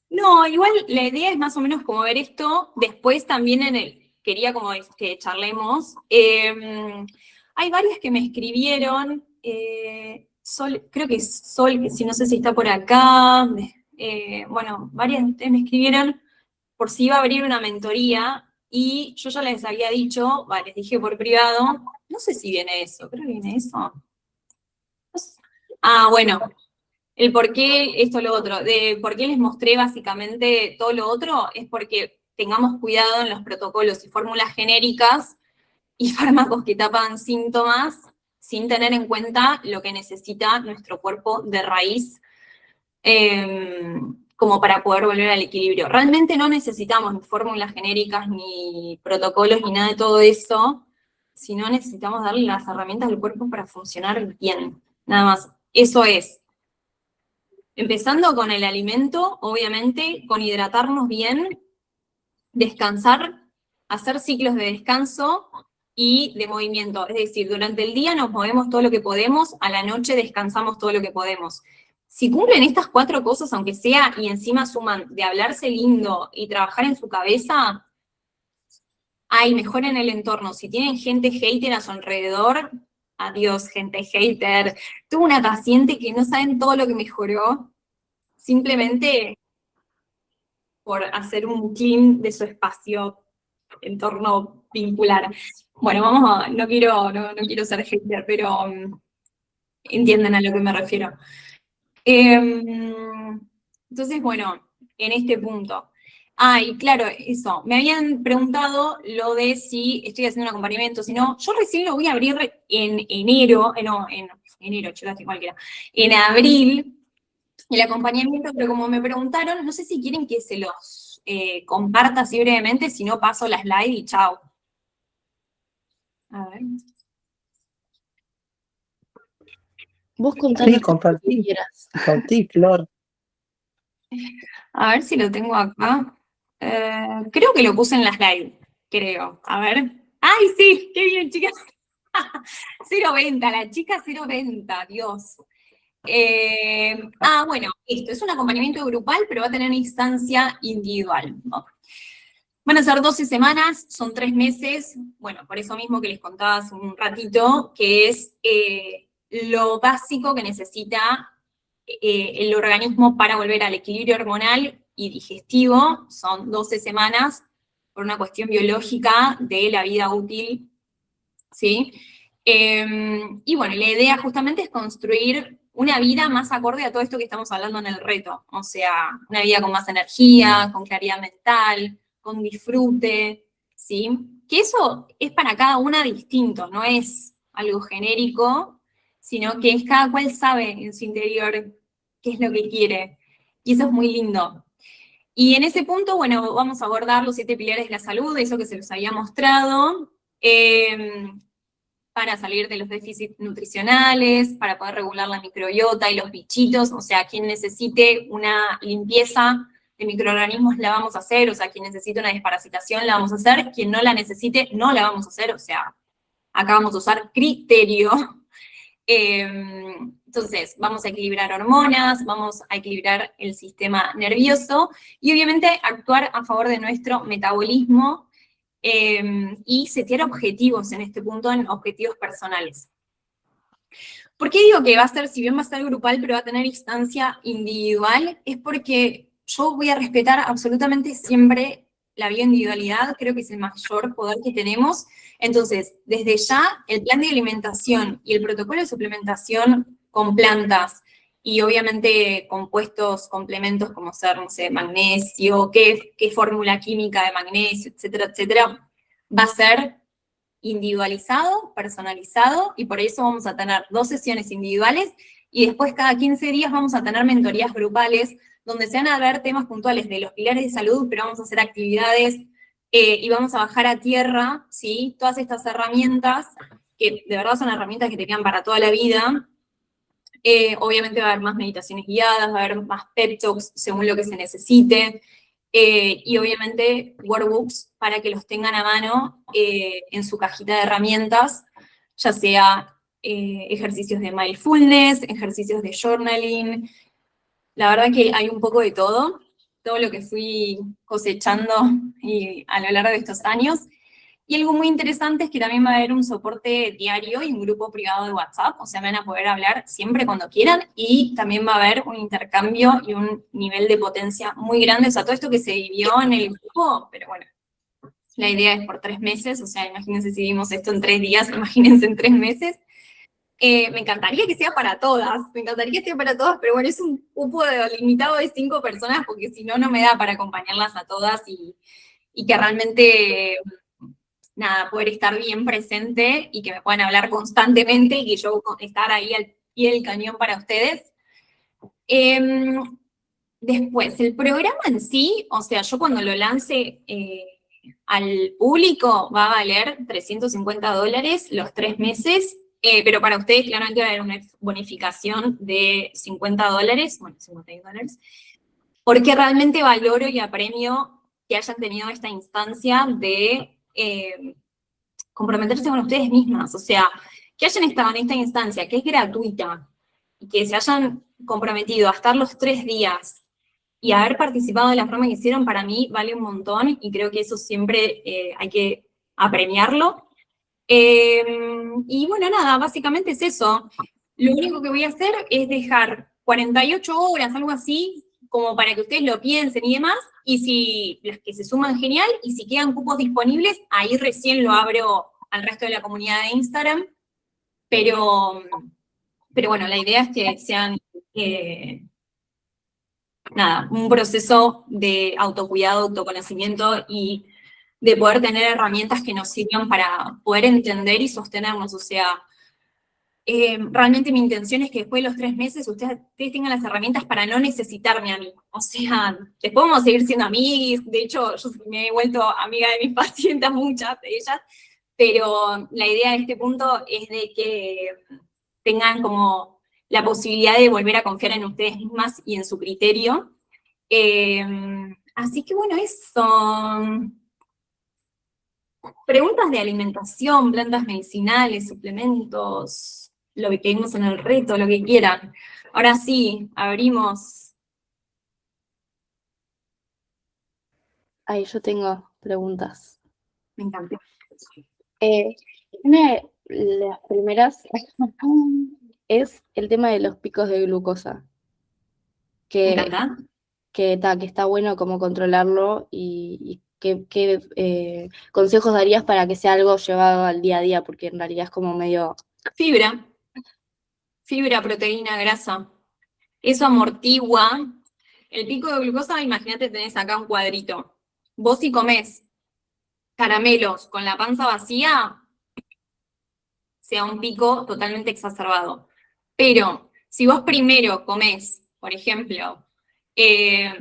No, igual la idea es más o menos como ver esto. Después también quería como que charlemos. Hay varias que me escribieron. Creo que es Sol, que si no sé si está por acá. Bueno, varias de ustedes me escribieron por si iba a abrir una mentoría. Y yo ya les había dicho, les dije por privado, no sé si viene eso, creo que viene eso. Bueno, el por qué esto, lo otro, de por qué les mostré básicamente todo lo otro, es porque tengamos cuidado en los protocolos y fórmulas genéricas y fármacos que tapan síntomas sin tener en cuenta lo que necesita nuestro cuerpo de raíz como para poder volver al equilibrio. Realmente no necesitamos ni fórmulas genéricas, ni protocolos, ni nada de todo eso, sino necesitamos darle las herramientas al cuerpo para funcionar bien. Nada más. Eso es. Empezando con el alimento, obviamente, con hidratarnos bien, descansar, hacer ciclos de descanso y de movimiento. Es decir, durante el día nos movemos todo lo que podemos, a la noche descansamos todo lo que podemos. Si cumplen estas 4 cosas, aunque sea, y encima suman de hablarse lindo y trabajar en su cabeza, mejoren el entorno. Si tienen gente hater a su alrededor, adiós, gente hater. Tuve una paciente que no saben todo lo que mejoró, simplemente por hacer un clean de su espacio, entorno vincular. Bueno, no quiero ser hater, pero entienden a lo que me refiero. Entonces, bueno, en este punto. Y claro, eso, me habían preguntado lo de si estoy haciendo un acompañamiento, si no, yo recién lo voy a abrir en enero, en enero, chicas, cualquiera, en abril, el acompañamiento, pero como me preguntaron, no sé si quieren que se los comparta así brevemente, si no paso la slide y chao. A ver. Vos contanos Sí, lo que compartí, quieras. compartí, Flor. A ver si lo tengo acá. Creo que lo puse en las live, creo. A ver. ¡Ay, sí! ¡Qué bien, chicas! 0.20, la chica 0.20, Dios. Bueno, esto es un acompañamiento grupal, pero va a tener una instancia individual, ¿no? Van a ser 12 semanas, son 3 meses, bueno, por eso mismo que les contaba hace un ratito, que es lo básico que necesita el organismo para volver al equilibrio hormonal y digestivo, son 12 semanas por una cuestión biológica de la vida útil, ¿sí? Y bueno, la idea justamente es construir una vida más acorde a todo esto que estamos hablando en el reto, o sea, una vida con más energía, con claridad mental, con disfrute, ¿sí? Que eso es para cada una distinto, no es algo genérico, sino que es cada cual sabe en su interior qué es lo que quiere, y eso es muy lindo. Y en ese punto, bueno, vamos a abordar los 7 pilares de la salud, eso que se los había mostrado, para salir de los déficits nutricionales, para poder regular la microbiota y los bichitos, o sea, quien necesite una limpieza de microorganismos la vamos a hacer, o sea, quien necesite una desparasitación la vamos a hacer, quien no la necesite no la vamos a hacer, o sea, acá vamos a usar criterio. Entonces, vamos a equilibrar hormonas, vamos a equilibrar el sistema nervioso y obviamente actuar a favor de nuestro metabolismo y setear objetivos en este punto, en objetivos personales. ¿Por qué digo que va a ser, si bien va a ser grupal, pero va a tener instancia individual? Es porque yo voy a respetar absolutamente siempre la bioindividualidad, creo que es el mayor poder que tenemos. Entonces, desde ya, el plan de alimentación y el protocolo de suplementación con plantas y obviamente compuestos, complementos como ser, no sé, magnesio, qué fórmula química de magnesio, etcétera, etcétera, va a ser individualizado, personalizado, y por eso vamos a tener 2 sesiones individuales y después cada 15 días vamos a tener mentorías grupales donde se van a ver temas puntuales de los pilares de salud, pero vamos a hacer actividades y vamos a bajar a tierra, ¿sí? Todas estas herramientas, que de verdad son herramientas que te quedan para toda la vida. Obviamente va a haber más meditaciones guiadas, va a haber más pep talks según lo que se necesite, y obviamente workbooks para que los tengan a mano en su cajita de herramientas, ya sea ejercicios de mindfulness, ejercicios de journaling. La verdad que hay un poco de todo lo que fui cosechando a lo largo de estos años. Y algo muy interesante es que también va a haber un soporte diario y un grupo privado de WhatsApp, o sea, van a poder hablar siempre cuando quieran, y también va a haber un intercambio y un nivel de potencia muy grande, o sea, todo esto que se vivió en el grupo, pero bueno, la idea es por 3 meses, o sea, imagínense si vimos esto en 3 días, imagínense en 3 meses. Me encantaría que sea para todas, pero bueno, es un cupo limitado de 5 personas, porque si no, no me da para acompañarlas a todas y que realmente, nada, poder estar bien presente y que me puedan hablar constantemente y que yo estar ahí al pie del cañón para ustedes. Después, el programa en sí, o sea, yo cuando lo lance al público va a valer $350 los 3 meses, pero para ustedes claramente va a haber una bonificación de $50, bueno, $51, porque realmente valoro y apremio que hayan tenido esta instancia de comprometerse con ustedes mismas, o sea, que hayan estado en esta instancia, que es gratuita, y que se hayan comprometido a estar los 3 días y haber participado de la forma que hicieron, para mí vale un montón, y creo que eso siempre hay que apremiarlo. Y bueno, nada, básicamente es eso. Lo único que voy a hacer es dejar 48 horas, algo así, como para que ustedes lo piensen y demás, y si las que se suman, genial, y si quedan cupos disponibles, ahí recién lo abro al resto de la comunidad de Instagram, pero bueno, la idea es que sean, nada, un proceso de autocuidado, autoconocimiento y de poder tener herramientas que nos sirvan para poder entender y sostenernos, o sea, realmente mi intención es que después de los 3 meses ustedes tengan las herramientas para no necesitarme a mí. O sea, después vamos a seguir siendo amigas. De hecho, yo me he vuelto amiga de mis pacientes, muchas de ellas, pero la idea de este punto es de que tengan como la posibilidad de volver a confiar en ustedes mismas y en su criterio. Así que bueno, eso. Preguntas de alimentación, plantas medicinales, suplementos, lo que vimos en el reto, lo que quieran. Ahora sí, abrimos. Ahí yo tengo preguntas. Me encanta. Una de las primeras es el tema de los picos de glucosa, Me que, encanta. que está bueno cómo controlarlo y qué consejos darías para que sea algo llevado al día a día, porque en realidad es como medio... Fibra, proteína, grasa. Eso amortigua. El pico de glucosa, imagínate, tenés acá un cuadrito. Vos si comés caramelos con la panza vacía, sea un pico totalmente exacerbado. Pero si vos primero comés, por ejemplo,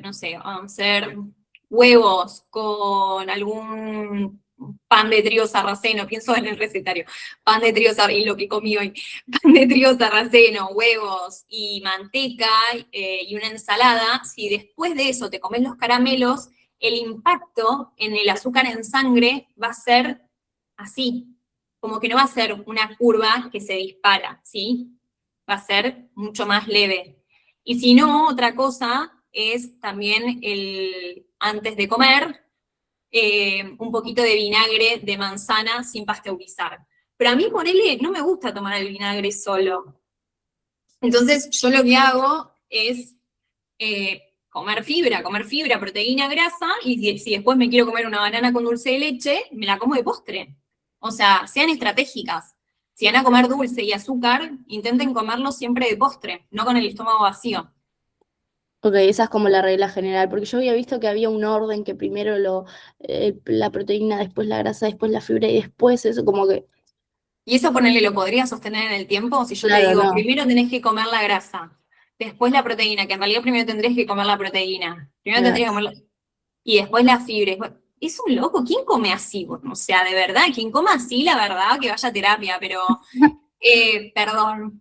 no sé, vamos a hacer huevos con algún pan de trigo sarraceno, pienso en el recetario, pan de trigo sarraceno, y lo que comí hoy, pan de trigo sarraceno, huevos y manteca y una ensalada, si después de eso te comes los caramelos, el impacto en el azúcar en sangre va a ser así, como que no va a ser una curva que se dispara, ¿sí? Va a ser mucho más leve. Y si no, otra cosa es también antes de comer, un poquito de vinagre de manzana sin pasteurizar. Pero a mí, ponele, no me gusta tomar el vinagre solo. Entonces, yo lo que hago es comer fibra, proteína, grasa, y si después me quiero comer una banana con dulce de leche, me la como de postre. O sea, sean estratégicas. Si van a comer dulce y azúcar, intenten comerlo siempre de postre, no con el estómago vacío. Ok, esa es como la regla general, porque yo había visto que había un orden que primero la proteína, después la grasa, después la fibra y después eso, como que, Y eso ponerle lo podría sostener en el tiempo. Si yo te claro, digo, no, primero tenés que comer la grasa, después la proteína, que en realidad primero tendrías que comer la proteína, primero tendrías que claro. comer y después la fibra. Es un loco, ¿quién come así? O sea, de verdad, quien coma así, la verdad, que vaya a terapia, pero, perdón,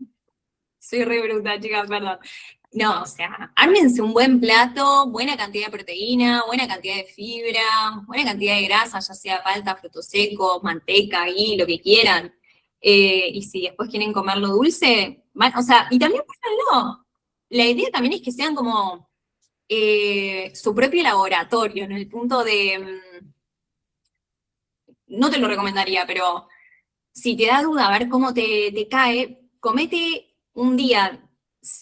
soy re bruta, chicas, perdón. No, o sea, ármense un buen plato, buena cantidad de proteína, buena cantidad de fibra, buena cantidad de grasa, ya sea palta, frutos secos, manteca, y lo que quieran. Y si después quieren comerlo dulce, o sea, y también pónganlo. La idea también es que sean como su propio laboratorio, en el punto de, no te lo recomendaría, pero si te da duda a ver cómo te cae, comete un día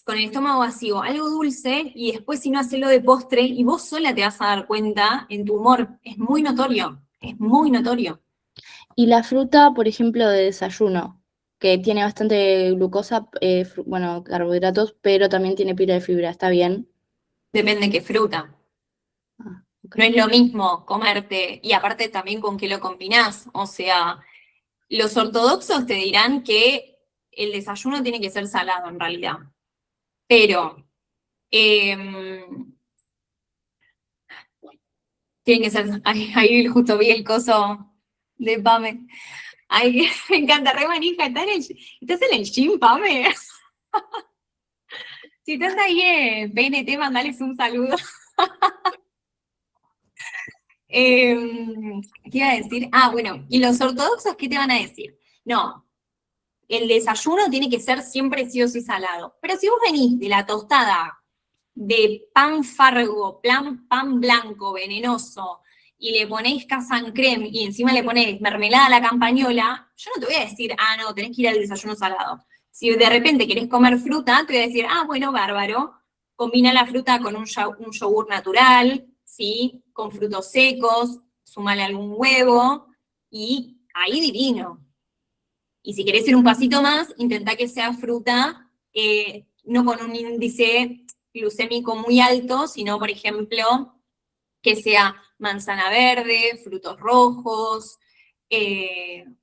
con el estómago vacío algo dulce y después si no hacelo de postre y vos sola te vas a dar cuenta en tu humor. Es muy notorio, es muy notorio. Y la fruta, por ejemplo, de desayuno, que tiene bastante glucosa, bueno, carbohidratos, pero también tiene pila de fibra, ¿está bien? Depende qué fruta. Ah, ok. No es lo mismo comerte, y aparte también con qué lo combinás. O sea, los ortodoxos te dirán que el desayuno tiene que ser salado en realidad. Pero tiene que ser, ahí justo vi el coso de Pame. Ay, me encanta, re manija, ¿estás en el gym, Pame? Si estás ahí en PNT, mandales un saludo. ¿Qué iba a decir? Ah, bueno, ¿y los ortodoxos qué te van a decir? No, el desayuno tiene que ser siempre sí o sí salado. Pero si vos venís de la tostada de pan fargo, pan blanco, venenoso, y le ponéis casan creme y encima le ponéis mermelada a la campañola, yo no te voy a decir, ah, no, tenés que ir al desayuno salado. Si de repente querés comer fruta, te voy a decir, ah, bueno, bárbaro, combina la fruta con un yogur natural, ¿sí? Con frutos secos, sumale algún huevo, y ahí divino. Y si querés ir un pasito más, intentá que sea fruta, no con un índice glucémico muy alto, sino, por ejemplo, que sea manzana verde, frutos rojos,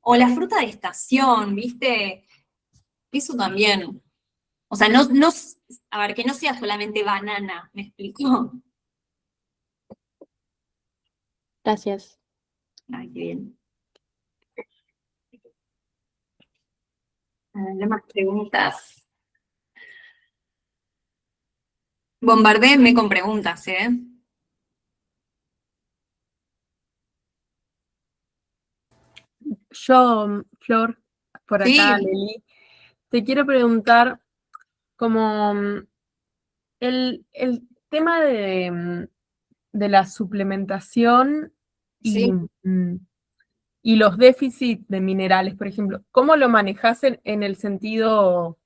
o la fruta de estación, ¿viste? Eso también. O sea, a ver, que no sea solamente banana, ¿me explico? Gracias. Ay, qué bien. A ver, más preguntas. Bombardéenme con preguntas, ¿eh? Yo, Flor, por acá, Sí, Leli, te quiero preguntar como el tema de la suplementación y, sí. y los déficits de minerales, por ejemplo, ¿cómo lo manejas en el sentido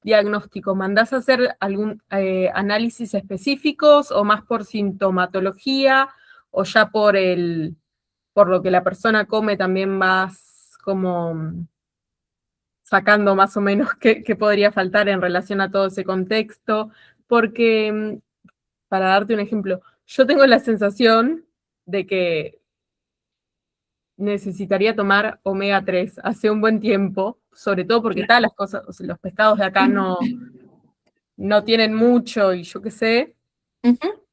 diagnóstico? ¿Mandás a hacer algún análisis específicos o más por sintomatología o ya por lo que la persona come también vas como sacando más o menos qué podría faltar en relación a todo ese contexto? Porque, para darte un ejemplo, yo tengo la sensación de que necesitaría tomar omega 3 hace un buen tiempo, sobre todo porque tal, las cosas, o sea, los pescados de acá no tienen mucho y yo qué sé. Ujú.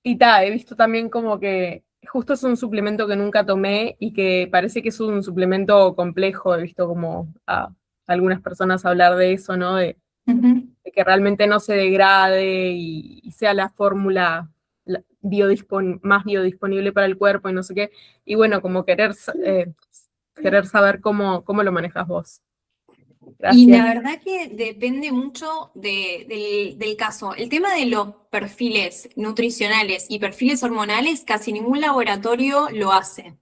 Y he visto también como que justo es un suplemento que nunca tomé y que parece que es un suplemento complejo. He visto como a algunas personas hablar de eso, ¿no? De que realmente no se degrade y sea la fórmula más biodisponible para el cuerpo y no sé qué. Y bueno, como querer saber cómo lo manejas vos. Y la Gracias. verdad que depende mucho del caso. El tema de los perfiles nutricionales y perfiles hormonales, casi ningún laboratorio lo hace,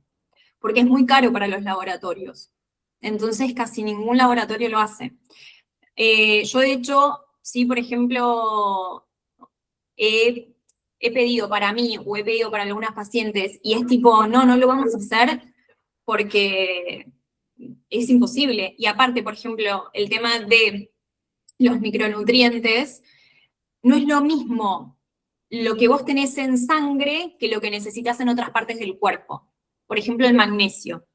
porque es muy caro para los laboratorios. Entonces, casi ningún laboratorio lo hace. Yo, de hecho, sí, por ejemplo, he, he pedido para mí o he pedido para algunas pacientes y es tipo, no lo vamos a hacer porque es imposible. Y aparte, por ejemplo, el tema de los micronutrientes, no es lo mismo lo que vos tenés en sangre que lo que necesitas en otras partes del cuerpo. Por ejemplo, el magnesio.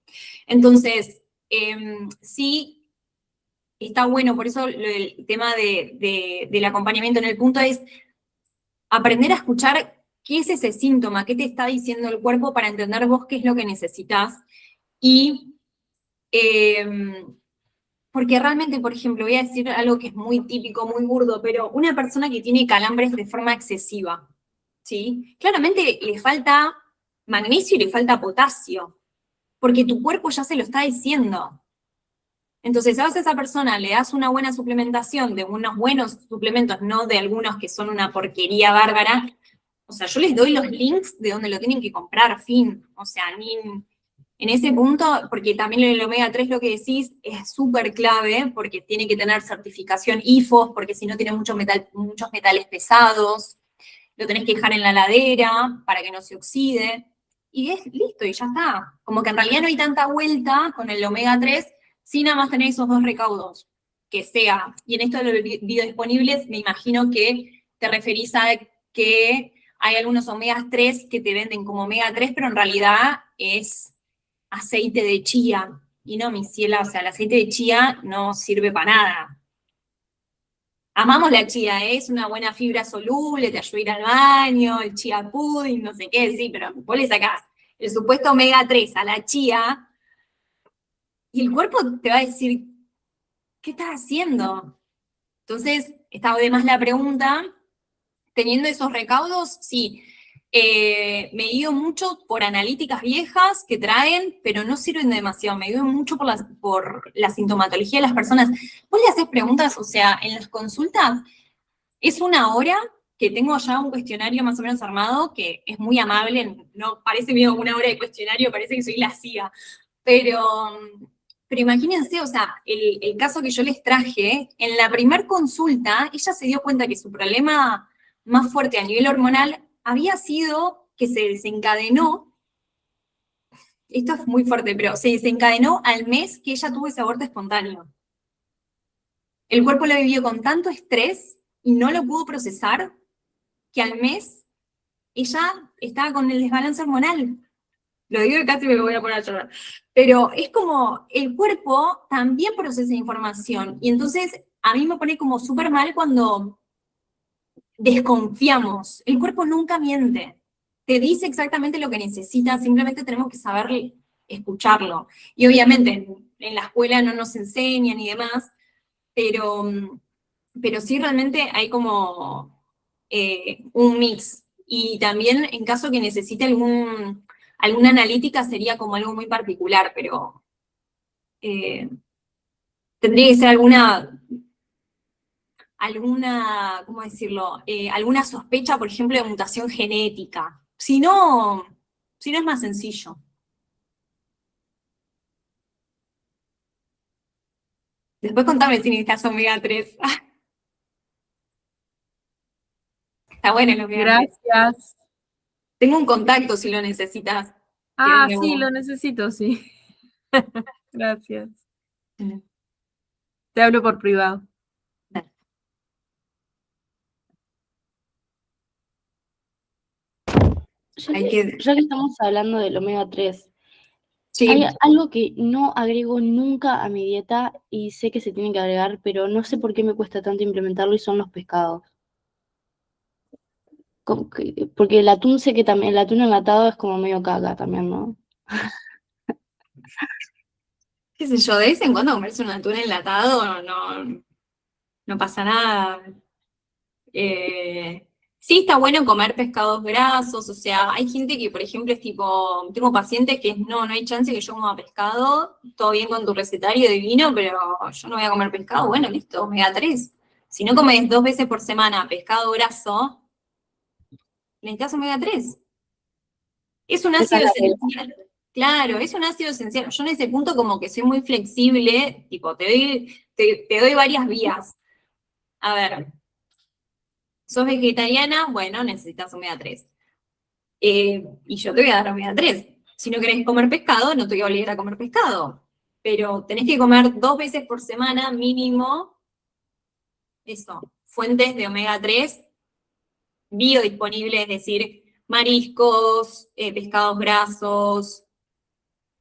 Entonces, sí, está bueno, por eso el tema del acompañamiento en el punto es aprender a escuchar qué es ese síntoma, qué te está diciendo el cuerpo para entender vos qué es lo que necesitas. Y porque realmente, por ejemplo, voy a decir algo que es muy típico, muy burdo, pero una persona que tiene calambres de forma excesiva, ¿sí? Claramente le falta magnesio y le falta potasio, porque tu cuerpo ya se lo está diciendo. Entonces, si a esa persona le das una buena suplementación de unos buenos suplementos, no de algunos que son una porquería bárbara, o sea, yo les doy los links de donde lo tienen que comprar, fin. O sea, ni en ese punto, porque también el omega 3 lo que decís es súper clave, porque tiene que tener certificación IFOS, porque si no tiene muchos metales pesados, lo tenés que dejar en la heladera para que no se oxide, y es listo, y ya está. Como que en realidad no hay tanta vuelta con el omega 3, si nada más tener esos dos recaudos, que sea. Y en esto de los biodisponibles, me imagino que te referís a que hay algunos omega 3 que te venden como omega 3, pero en realidad es aceite de chía. Y no, mi ciela, o sea, el aceite de chía no sirve para nada. Amamos la chía, ¿eh? Es una buena fibra soluble, te ayuda a ir al baño, el chía pudding, no sé qué, sí, pero vos le sacás el supuesto omega 3 a la chía y el cuerpo te va a decir, ¿qué estás haciendo? Entonces, está de más la pregunta, teniendo esos recaudos, sí, me guío mucho por analíticas viejas que traen, pero no sirven demasiado, me guío mucho por la sintomatología de las personas. Vos le haces preguntas, o sea, en las consultas, es una hora que tengo ya un cuestionario más o menos armado, que es muy amable, no parece medio una hora de cuestionario, parece que soy la CIA, pero, pero imagínense, o sea, el caso que yo les traje, en la primer consulta, ella se dio cuenta que su problema más fuerte a nivel hormonal había sido que se desencadenó, esto es muy fuerte, pero se desencadenó al mes que ella tuvo ese aborto espontáneo. El cuerpo lo vivió con tanto estrés y no lo pudo procesar que al mes ella estaba con el desbalance hormonal. Lo digo y casi me voy a poner a llorar. Pero es como el cuerpo también procesa información. Y entonces a mí me pone como súper mal cuando desconfiamos. El cuerpo nunca miente. Te dice exactamente lo que necesitas, simplemente tenemos que saber escucharlo. Y obviamente en la escuela no nos enseñan y demás, pero, pero sí realmente hay como un mix. Y también en caso que necesite alguna analítica sería como algo muy particular, pero tendría que ser ¿cómo decirlo? Alguna sospecha, por ejemplo, de mutación genética. Si no es más sencillo. Después contame si necesitas omega 3. Está bueno el omega 3. Gracias. Tengo un contacto si lo necesitas. Ah, Que sí, vos. lo necesito, sí. Gracias. Mm. Te hablo por privado. Ya Hay que, que- ya que estamos hablando del omega 3, Sí, hay algo que no agrego nunca a mi dieta y sé que se tiene que agregar, pero no sé por qué me cuesta tanto implementarlo y son los pescados. Porque el atún sé que también, el atún enlatado es como medio caca también, ¿no? qué sé yo, de vez en cuando comerse un atún enlatado no pasa nada. Sí está bueno comer pescados grasos, o sea, hay gente que, por ejemplo, es tipo, tengo pacientes que no hay chance que yo coma pescado, todo bien con tu recetario divino, pero yo no voy a comer pescado, bueno, listo, omega 3. Si no comes 2 veces por semana pescado graso, necesitas omega 3. Es un Esa es ácido la regla. esencial. Claro, es un ácido esencial. Yo en ese punto como que soy muy flexible, tipo, te doy varias vías. A ver, sos vegetariana, bueno, necesitas omega 3. Y yo te voy a dar omega 3. Si no querés comer pescado, no te voy a obligar a comer pescado. Pero tenés que comer 2 veces por semana mínimo, eso, fuentes de omega 3 biodisponibles, es decir, mariscos, pescados grasos,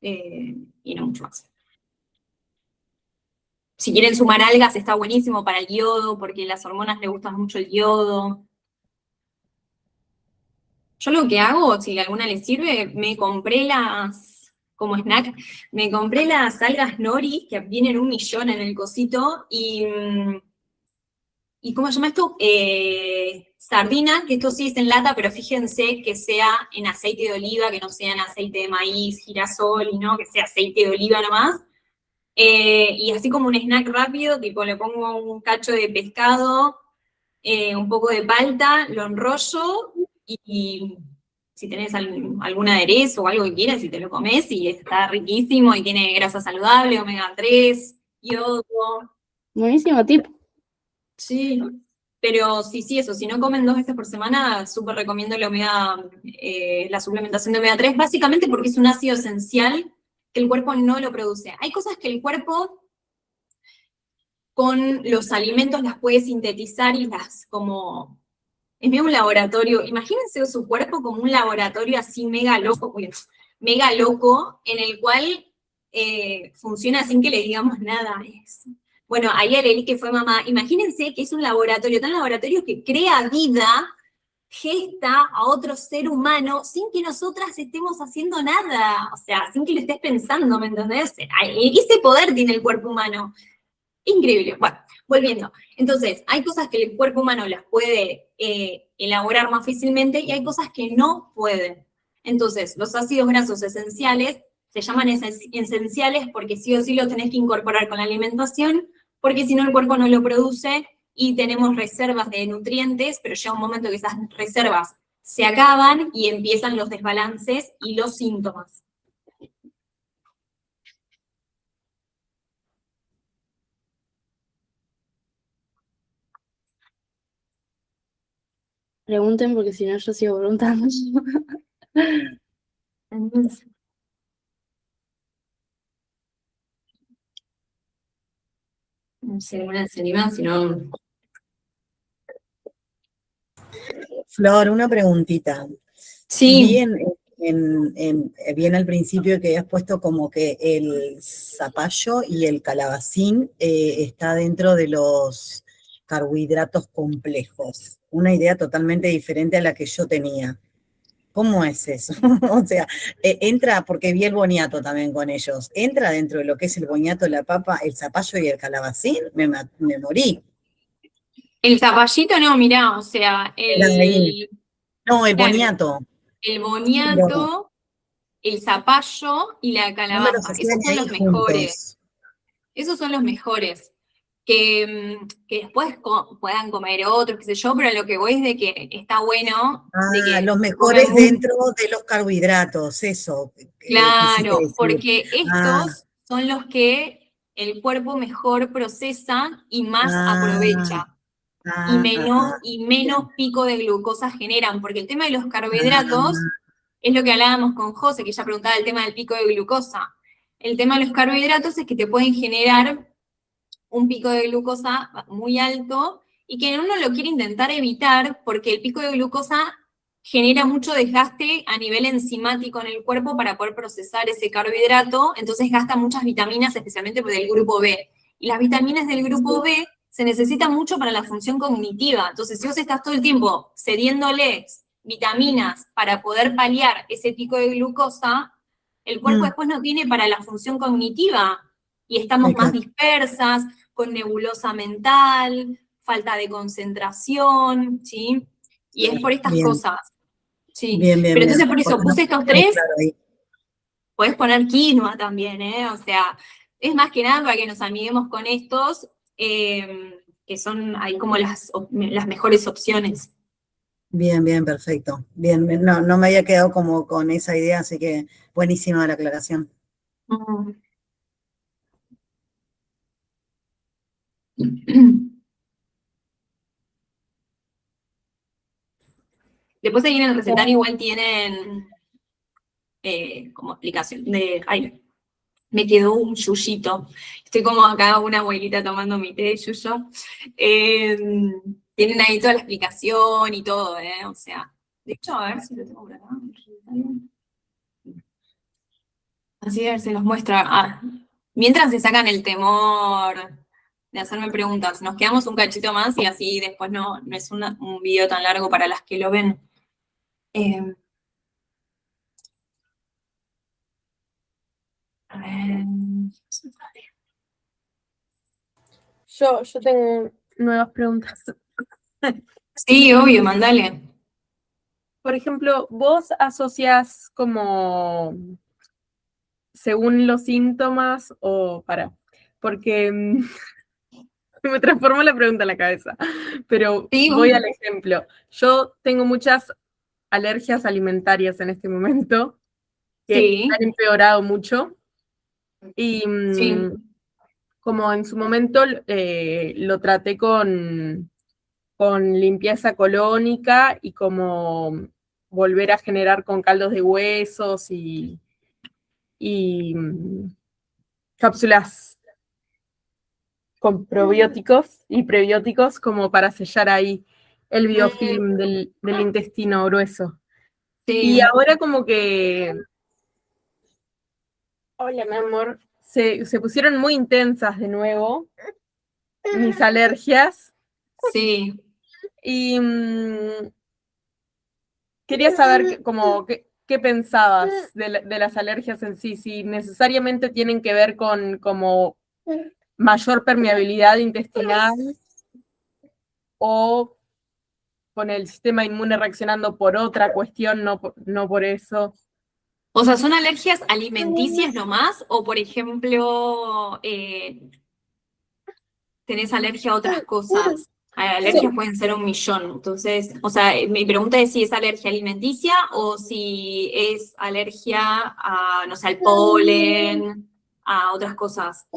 y no mucho más. Si quieren sumar algas, está buenísimo para el yodo, porque las hormonas le gustan mucho el yodo. Yo lo que hago, si a alguna les sirve, como snack, me compré las algas nori, que vienen 1 millón en el cosito, y ¿cómo se llama esto? Sardina, que esto sí es en lata, pero fíjense que sea en aceite de oliva, que no sea en aceite de maíz, girasol, y no, que sea aceite de oliva nomás. Y así como un snack rápido, tipo le pongo un cacho de pescado, un poco de palta, lo enrollo y si tenés algún aderezo o algo que quieras, y te lo comes y está riquísimo y tiene grasa saludable, omega 3, yodo. Buenísimo tip. Sí, pero sí, eso, si no comen 2 veces por semana, súper recomiendo la suplementación de omega 3, básicamente porque es un ácido esencial que el cuerpo no lo produce. Hay cosas que el cuerpo con los alimentos las puede sintetizar y es medio un laboratorio. Imagínense su cuerpo como un laboratorio así mega loco, en el cual funciona sin que le digamos nada. Bueno, ayer leí que fue mamá. Imagínense que es un laboratorio, tan laboratorio que crea vida, gesta a otro ser humano sin que nosotras estemos haciendo nada. O sea, sin que le estés pensando, ¿me entendés? Ese poder tiene el cuerpo humano. Increíble. Bueno, volviendo. Entonces, hay cosas que el cuerpo humano las puede elaborar más fácilmente y hay cosas que no pueden. Entonces, los ácidos grasos esenciales se llaman esenciales porque sí o sí lo tenés que incorporar con la alimentación, porque si no el cuerpo no lo produce y tenemos reservas de nutrientes, pero llega un momento que esas reservas se acaban y empiezan los desbalances y los síntomas. Pregunten porque si no yo sigo preguntando. No sé, una se anima, si no. Flor, una preguntita. Sí. Bien al principio que habías puesto como que el zapallo y el calabacín está dentro de los carbohidratos complejos. Una idea totalmente diferente a la que yo tenía. ¿Cómo es eso? O sea, entra, porque vi el boniato también con ellos, entra dentro de lo que es el boniato, la papa, el zapallo y el calabacín, me morí. El zapallito no, mirá, o sea, Era ahí. No, el claro, boniato. el Pero boniato, el zapallo y la no me los calabaza. hacía Esos ni son ahí los mejores. juntos. Esos son los mejores. Que después puedan comer otros, qué sé yo, pero lo que voy es de que está bueno, de Ah, que los comen mejores mucho. dentro de los carbohidratos, eso quisiste Claro, decir. porque Ah, estos son los que el cuerpo mejor procesa y más ah, aprovecha. Y ah, ah, menos, ah, y menos pico de glucosa generan, porque el tema de los carbohidratos ah, es lo que hablábamos con José, que ella preguntaba el tema del pico de glucosa. El tema de los carbohidratos es que te pueden generar un pico de glucosa muy alto y que uno lo quiere intentar evitar porque el pico de glucosa genera mucho desgaste a nivel enzimático en el cuerpo para poder procesar ese carbohidrato, entonces gasta muchas vitaminas, especialmente del grupo B. Y las vitaminas del grupo B se necesitan mucho para la función cognitiva. Entonces, si vos estás todo el tiempo cediéndoles vitaminas para poder paliar ese pico de glucosa, el cuerpo mm, después no tiene para la función cognitiva y estamos más exacto. dispersas, con nebulosa mental, falta de concentración, ¿sí? Y es por estas Bien, cosas, ¿sí? bien, bien, Pero bien. entonces por eso Bueno, puse estos quedó tres, claro ahí. podés poner quinoa también, ¿eh? O sea, es más que nada para que nos amiguemos con estos, que son ahí como las mejores opciones. Bien, bien, perfecto. Bien, bien. No, no me había quedado como con esa idea, así que buenísima la aclaración. Después ahí en el recetario igual tienen como explicación de, ay, me quedó un yuyito. Estoy como acá una abuelita tomando mi té de yuyo. Eh, Tienen ahí toda la explicación y todo, ¿eh? O sea, de hecho, a ver si lo tengo por acá. Así a ver, se los muestra. Ah, mientras se sacan el temor de hacerme preguntas, nos quedamos un cachito más y así después no es un video tan largo para las que lo ven. Eh, a ver. Yo tengo nuevas preguntas. Sí, obvio, mandale. Por ejemplo, vos asocias como según los síntomas o porque me transformó la pregunta en la cabeza, pero Sí, voy al obvio. ejemplo. Yo tengo muchas alergias alimentarias en este momento que Sí, han empeorado mucho y sí. como en su momento lo traté con limpieza colónica y como volver a generar con caldos de huesos y cápsulas con probióticos y prebióticos como para sellar ahí el biofilm del intestino grueso. Y Sí. ahora como que, hola mi amor, se pusieron muy intensas de nuevo mis alergias Sí. y quería saber como qué pensabas de las alergias en sí, si necesariamente tienen que ver con como mayor permeabilidad intestinal o con el sistema inmune reaccionando por otra cuestión, no por eso. O sea, ¿son alergias alimenticias nomás? O, por ejemplo, tenés alergia a otras cosas. Alergias pueden ser un millón. Entonces, o sea, mi pregunta es si es alergia alimenticia o si es alergia a, no sé, al polen, a otras cosas.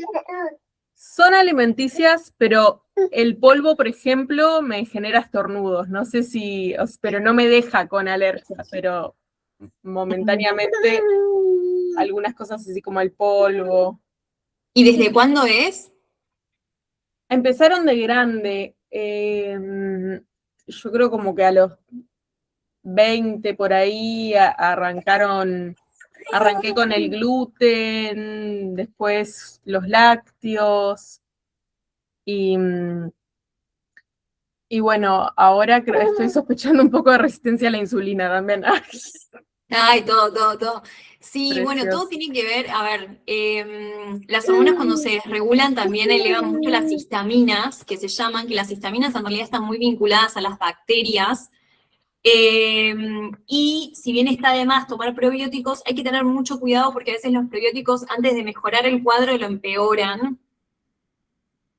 Son alimenticias, pero el polvo, por ejemplo, me genera estornudos. No sé si, pero no me deja con alergia, pero momentáneamente algunas cosas así como el polvo. ¿Y desde cuándo es? Empezaron de grande. Yo creo como que a los 20 por ahí arranqué con el gluten, después los lácteos y, y bueno, ahora estoy sospechando un poco de resistencia a la insulina también. Ay, todo. Sí, bueno, todo Precioso. tiene que ver, a ver, las hormonas cuando se desregulan también elevan mucho las histaminas, que se llaman, que las histaminas en realidad están muy vinculadas a las bacterias. Y si bien está de más tomar probióticos, hay que tener mucho cuidado porque a veces los probióticos antes de mejorar el cuadro lo empeoran.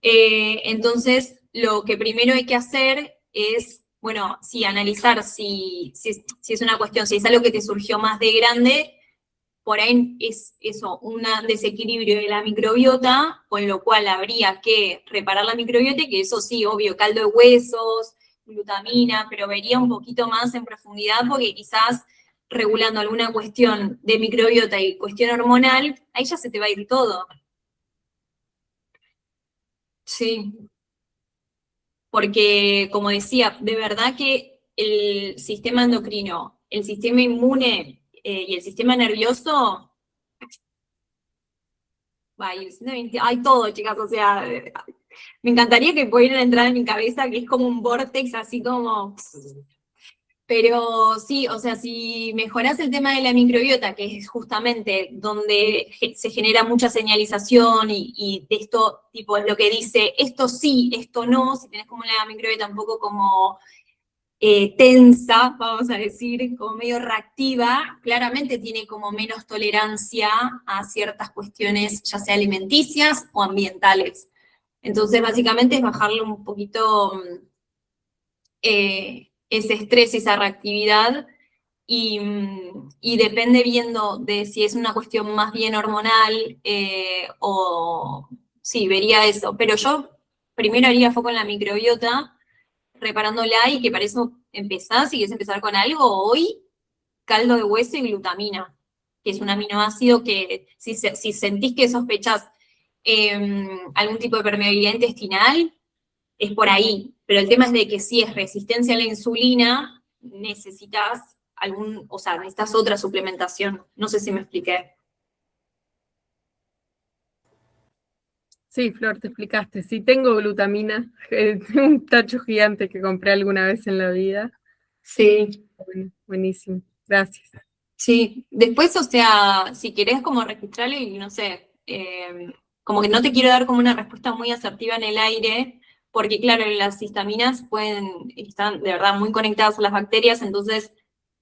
Entonces, lo que primero hay que hacer es, bueno, sí, analizar si es una cuestión, si es algo que te surgió más de grande, por ahí es eso, un desequilibrio de la microbiota, con lo cual habría que reparar la microbiota, que eso sí, obvio, caldo de huesos, glutamina, pero vería un poquito más en profundidad porque quizás regulando alguna cuestión de microbiota y cuestión hormonal, ahí ya se te va a ir todo. Sí. Porque, como decía, de verdad que el sistema endocrino, el sistema inmune y el sistema nervioso, ay, hay todo, chicas, o sea, me encantaría que pudieran entrar en mi cabeza, que es como un vórtex, así como... Pero sí, o sea, si mejorás el tema de la microbiota, que es justamente donde se genera mucha señalización y de esto, tipo, es lo que dice, esto sí, esto no, si tenés como la microbiota un poco como tensa, vamos a decir, como medio reactiva, claramente tiene como menos tolerancia a ciertas cuestiones, ya sea alimenticias o ambientales. Entonces, básicamente es bajarle un poquito ese estrés, esa reactividad, y depende viendo de si es una cuestión más bien hormonal o sí, vería eso. Pero yo primero haría foco en la microbiota, reparándola y que para eso empezás, si quieres empezar con algo, hoy caldo de hueso y glutamina, que es un aminoácido que si sentís que sospechás algún tipo de permeabilidad intestinal, es por ahí. Pero el tema es de que si es resistencia a la insulina, necesitas o sea, necesitas otra suplementación. No sé si me expliqué. Sí, Flor, te explicaste. Sí, tengo glutamina, un tacho gigante que compré alguna vez en la vida. Sí. Bueno, buenísimo, gracias. Sí, después, o sea, si querés como registrarlo y no sé, como que no te quiero dar como una respuesta muy asertiva en el aire, porque claro, las histaminas están de verdad muy conectadas a las bacterias, entonces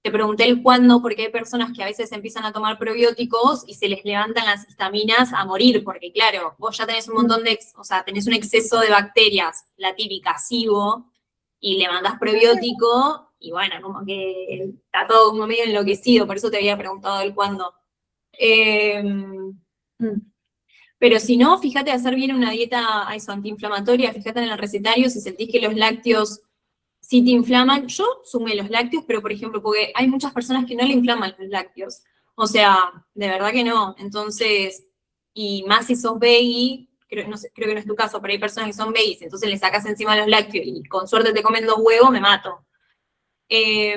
te pregunté el cuándo, porque hay personas que a veces empiezan a tomar probióticos y se les levantan las histaminas a morir, porque claro, vos ya tenés un montón o sea, tenés un exceso de bacterias, la típica SIBO, y le mandás probiótico, y bueno, como que está todo como medio enloquecido, por eso te había preguntado el cuándo. Pero si no, fíjate hacer bien una dieta antiinflamatoria, fíjate en el recetario si sentís que los lácteos sí te inflaman. Yo sumé los lácteos, pero por ejemplo, porque hay muchas personas que no le inflaman los lácteos. O sea, de verdad que no. Entonces, y más si sos veggie, no sé, creo que no es tu caso, pero hay personas que son veggies, entonces le sacas encima los lácteos y con suerte te comen 2 huevos, me mato. Eh,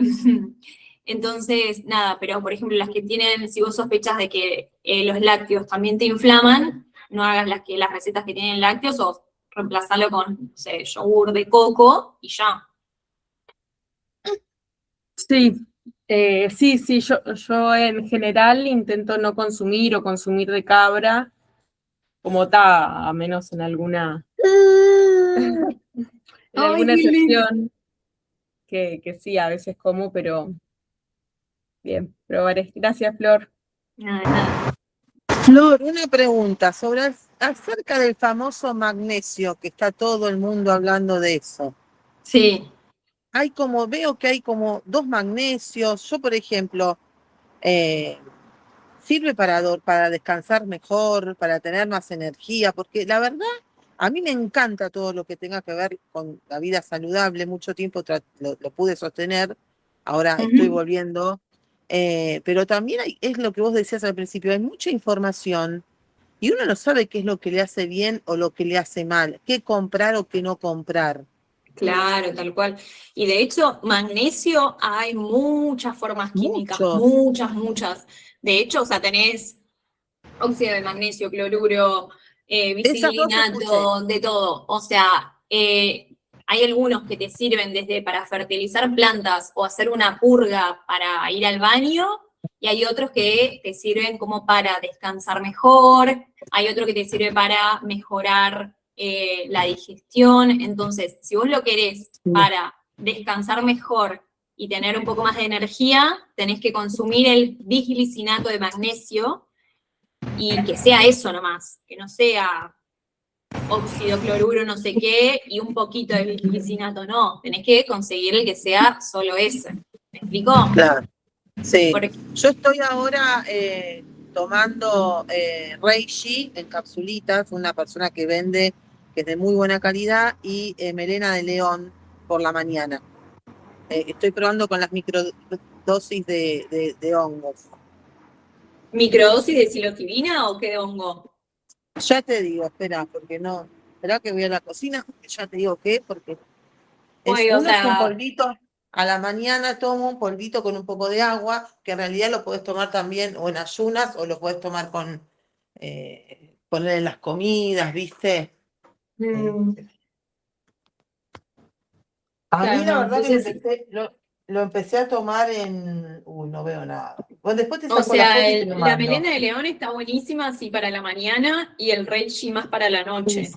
entonces, nada, pero por ejemplo, las que tienen, si vos sospechas de que los lácteos también te inflaman, no hagas las recetas que tienen lácteos o reemplazarlo con, no sé, yogur de coco y ya. Sí, sí, yo en general intento no consumir o consumir de cabra, como está, a menos en alguna, en alguna excepción, que sí, a veces como, pero bien, probaré. Gracias, Flor. Nada. Flor, una pregunta acerca del famoso magnesio, que está todo el mundo hablando de eso. Sí. Veo que hay como 2 magnesios. Yo, por ejemplo, sirve para descansar mejor, para tener más energía, porque la verdad, a mí me encanta todo lo que tenga que ver con la vida saludable. Mucho tiempo lo pude sostener, ahora estoy volviendo. Pero también es lo que vos decías al principio, hay mucha información y uno no sabe qué es lo que le hace bien o lo que le hace mal, qué comprar o qué no comprar. Claro, tal cual. Y de hecho, magnesio hay muchas formas químicas, Muchos. muchas. De hecho, o sea, tenés óxido de magnesio, cloruro, Esas 2 escuché. bicilinato, de todo. O sea, hay algunos que te sirven desde para fertilizar plantas o hacer una purga para ir al baño, y hay otros que te sirven como para descansar mejor, hay otro que te sirve para mejorar la digestión. Entonces, si vos lo querés para descansar mejor y tener un poco más de energía, tenés que consumir el bisglicinato de magnesio, y que sea eso nomás, que no sea óxido, cloruro, no sé qué, y un poquito de bisglicinato, no. Tenés que conseguir el que sea solo ese. ¿Me explico? Claro. Sí. Porque, Yo estoy ahora tomando Reishi en capsulitas, una persona que vende, que es de muy buena calidad, y melena de león por la mañana. Estoy probando con las microdosis de hongos. ¿microdosis de psilocibina o qué de hongo? Ya te digo, espera, porque no. Espera que voy a la cocina, ya te digo qué, porque Oye, o uno es un sea, polvito. A la mañana tomo un polvito con un poco de agua, que en realidad lo puedes tomar también o en ayunas o lo puedes tomar con poner en las comidas, ¿viste? mm, A mí claro, la no, verdad que entonces, lo empecé a tomar en... Uy, no veo nada. Bueno, después te o saco la sea, foto y te lo la mando. melena de león está buenísima así para la mañana y el reishi más para la noche.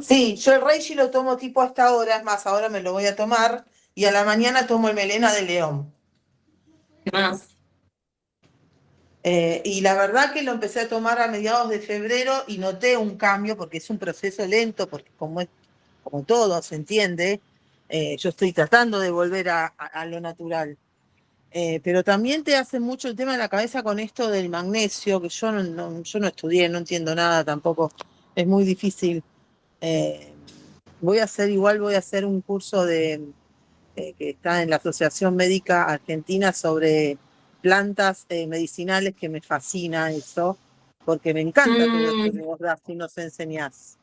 Sí, yo el reishi lo tomo tipo a esta hora, es más, ahora me lo voy a tomar, y a la mañana tomo el melena de león. ¿Qué más? Y la verdad que lo empecé a tomar a mediados de febrero y noté un cambio, porque es un proceso lento, porque como todo, se entiende, yo estoy tratando de volver a lo natural. Pero también te hace mucho el tema de la cabeza con esto del magnesio, que yo no estudié, no entiendo nada tampoco, es muy difícil. Voy a hacer un curso que está en la Asociación Médica Argentina sobre plantas medicinales, que me fascina eso, porque me encanta todo esto que vos das y nos enseñás.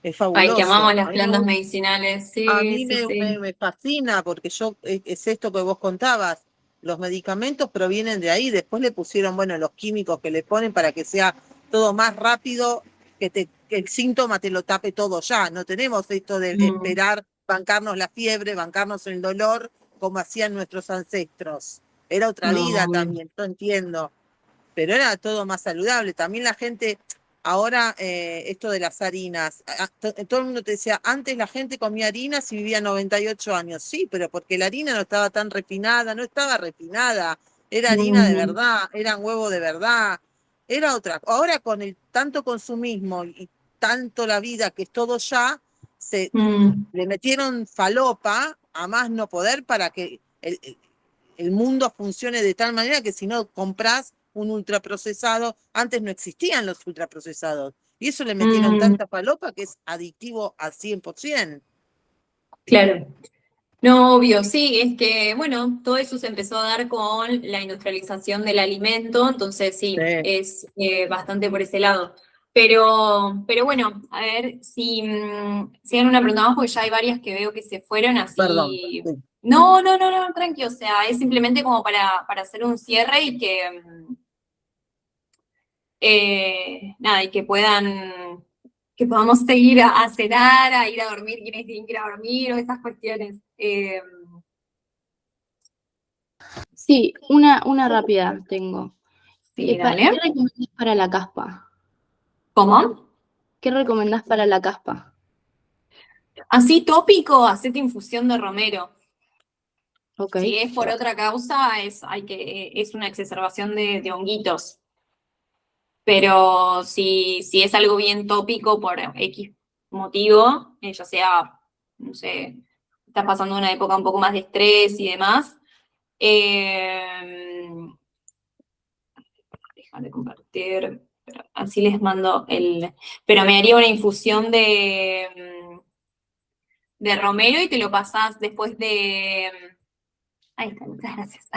Es Ay, que amamos fabuloso. las plantas medicinales, A sí, mí sí, sí. me fascina, porque es esto que vos contabas. Los medicamentos provienen de ahí, después le pusieron, bueno, los químicos que le ponen para que sea todo más rápido, que el síntoma te lo tape todo ya. No tenemos esto de esperar, bancarnos la fiebre, bancarnos el dolor, como hacían nuestros ancestros. Era otra vida No, también, yo entiendo, pero era todo más saludable. También la gente, ahora esto de las harinas, todo el mundo te decía, antes la gente comía harinas y vivía 98 años. Sí, pero porque la harina no estaba tan refinada, no estaba refinada, era harina de verdad, eran huevos de verdad, era otra. Ahora con el tanto consumismo y tanto la vida que es todo ya, le metieron falopa a más no poder para que el mundo funcione de tal manera que si no compras un ultraprocesado, antes no existían los ultraprocesados, y eso le metieron tanta falopa que es adictivo al 100%. claro. No, obvio, sí, es que, bueno, todo eso se empezó a dar con la industrialización del alimento, entonces sí, Sí. es bastante por ese lado. Pero bueno, a ver si hay una pregunta más, porque ya hay varias que veo que se fueron Perdón. así. Sí. No, tranqui, o sea, es simplemente como para hacer un cierre y que, nada, y que podamos seguir a cenar, a ir a dormir, quienes tienen que ir a dormir, o esas cuestiones. Sí, una rápida tengo. Sí, ¿Qué dale. recomendás para la caspa? ¿Cómo? ¿Qué recomendás para la caspa? Así tópico, hacete infusión de romero. Ok. Si es por otra causa, es una exacerbación de honguitos. Pero si es algo bien tópico por X motivo, ya sea, no sé, estás pasando una época un poco más de estrés y demás, déjame compartir, pero así les mando pero me haría una infusión de romero y te lo pasás después de... Ahí está, muchas gracias.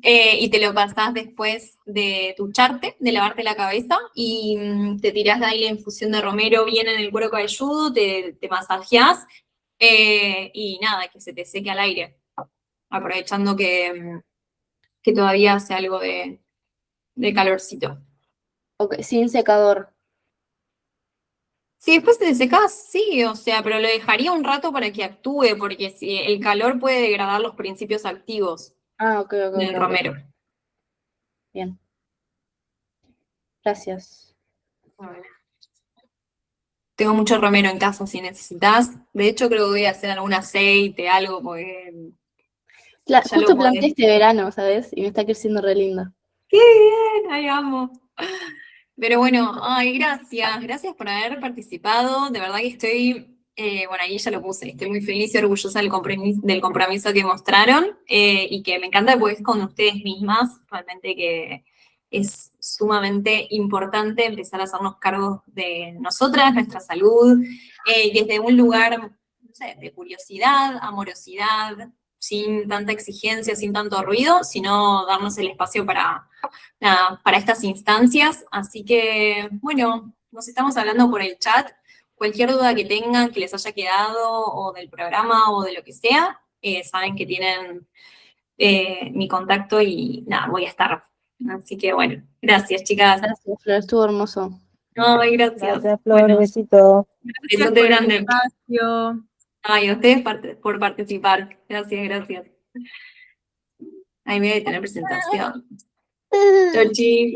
Y te lo pasás después de ducharte, de lavarte la cabeza, y te tirás de ahí la infusión de romero bien en el cuero cabelludo, te masajeás, y nada, que se te seque al aire, aprovechando que todavía hace algo de calorcito. Ok, sin secador. Si después te secás, sí, o sea, pero lo dejaría un rato para que actúe, porque si el calor puede degradar los principios activos. Ah, ok, ok, en el ok, ok. romero. Bien. Gracias. Tengo mucho romero en casa si necesitas. De hecho, creo que voy a hacer algún aceite, algo, porque ya lo Justo planté podés. este verano, ¿sabes? Y me está creciendo re lindo. ¡Qué bien! ¡Ay, amo! Pero bueno, ay, gracias por haber participado. De verdad que estoy, bueno, ahí ya lo puse, estoy muy feliz y orgullosa del compromiso que mostraron y que me encanta pues con ustedes mismas, realmente que es sumamente importante empezar a hacernos cargo de nosotras, nuestra salud, desde un lugar, no sé, de curiosidad, amorosidad, sin tanta exigencia, sin tanto ruido, sino darnos el espacio para nada, para estas instancias. Así que, bueno, nos estamos hablando por el chat. Cualquier duda que tengan, que les haya quedado, o del programa, o de lo que sea, saben que tienen mi contacto y nada, voy a estar. Así que, bueno, gracias, chicas. Gracias, Flor, estuvo hermoso. Ay, gracias. Gracias, Flor, Bueno, besito. Gracias besote por el grande. espacio. Ay, a ustedes por participar. Gracias. Ahí me voy a tener presentación. Chau, chi.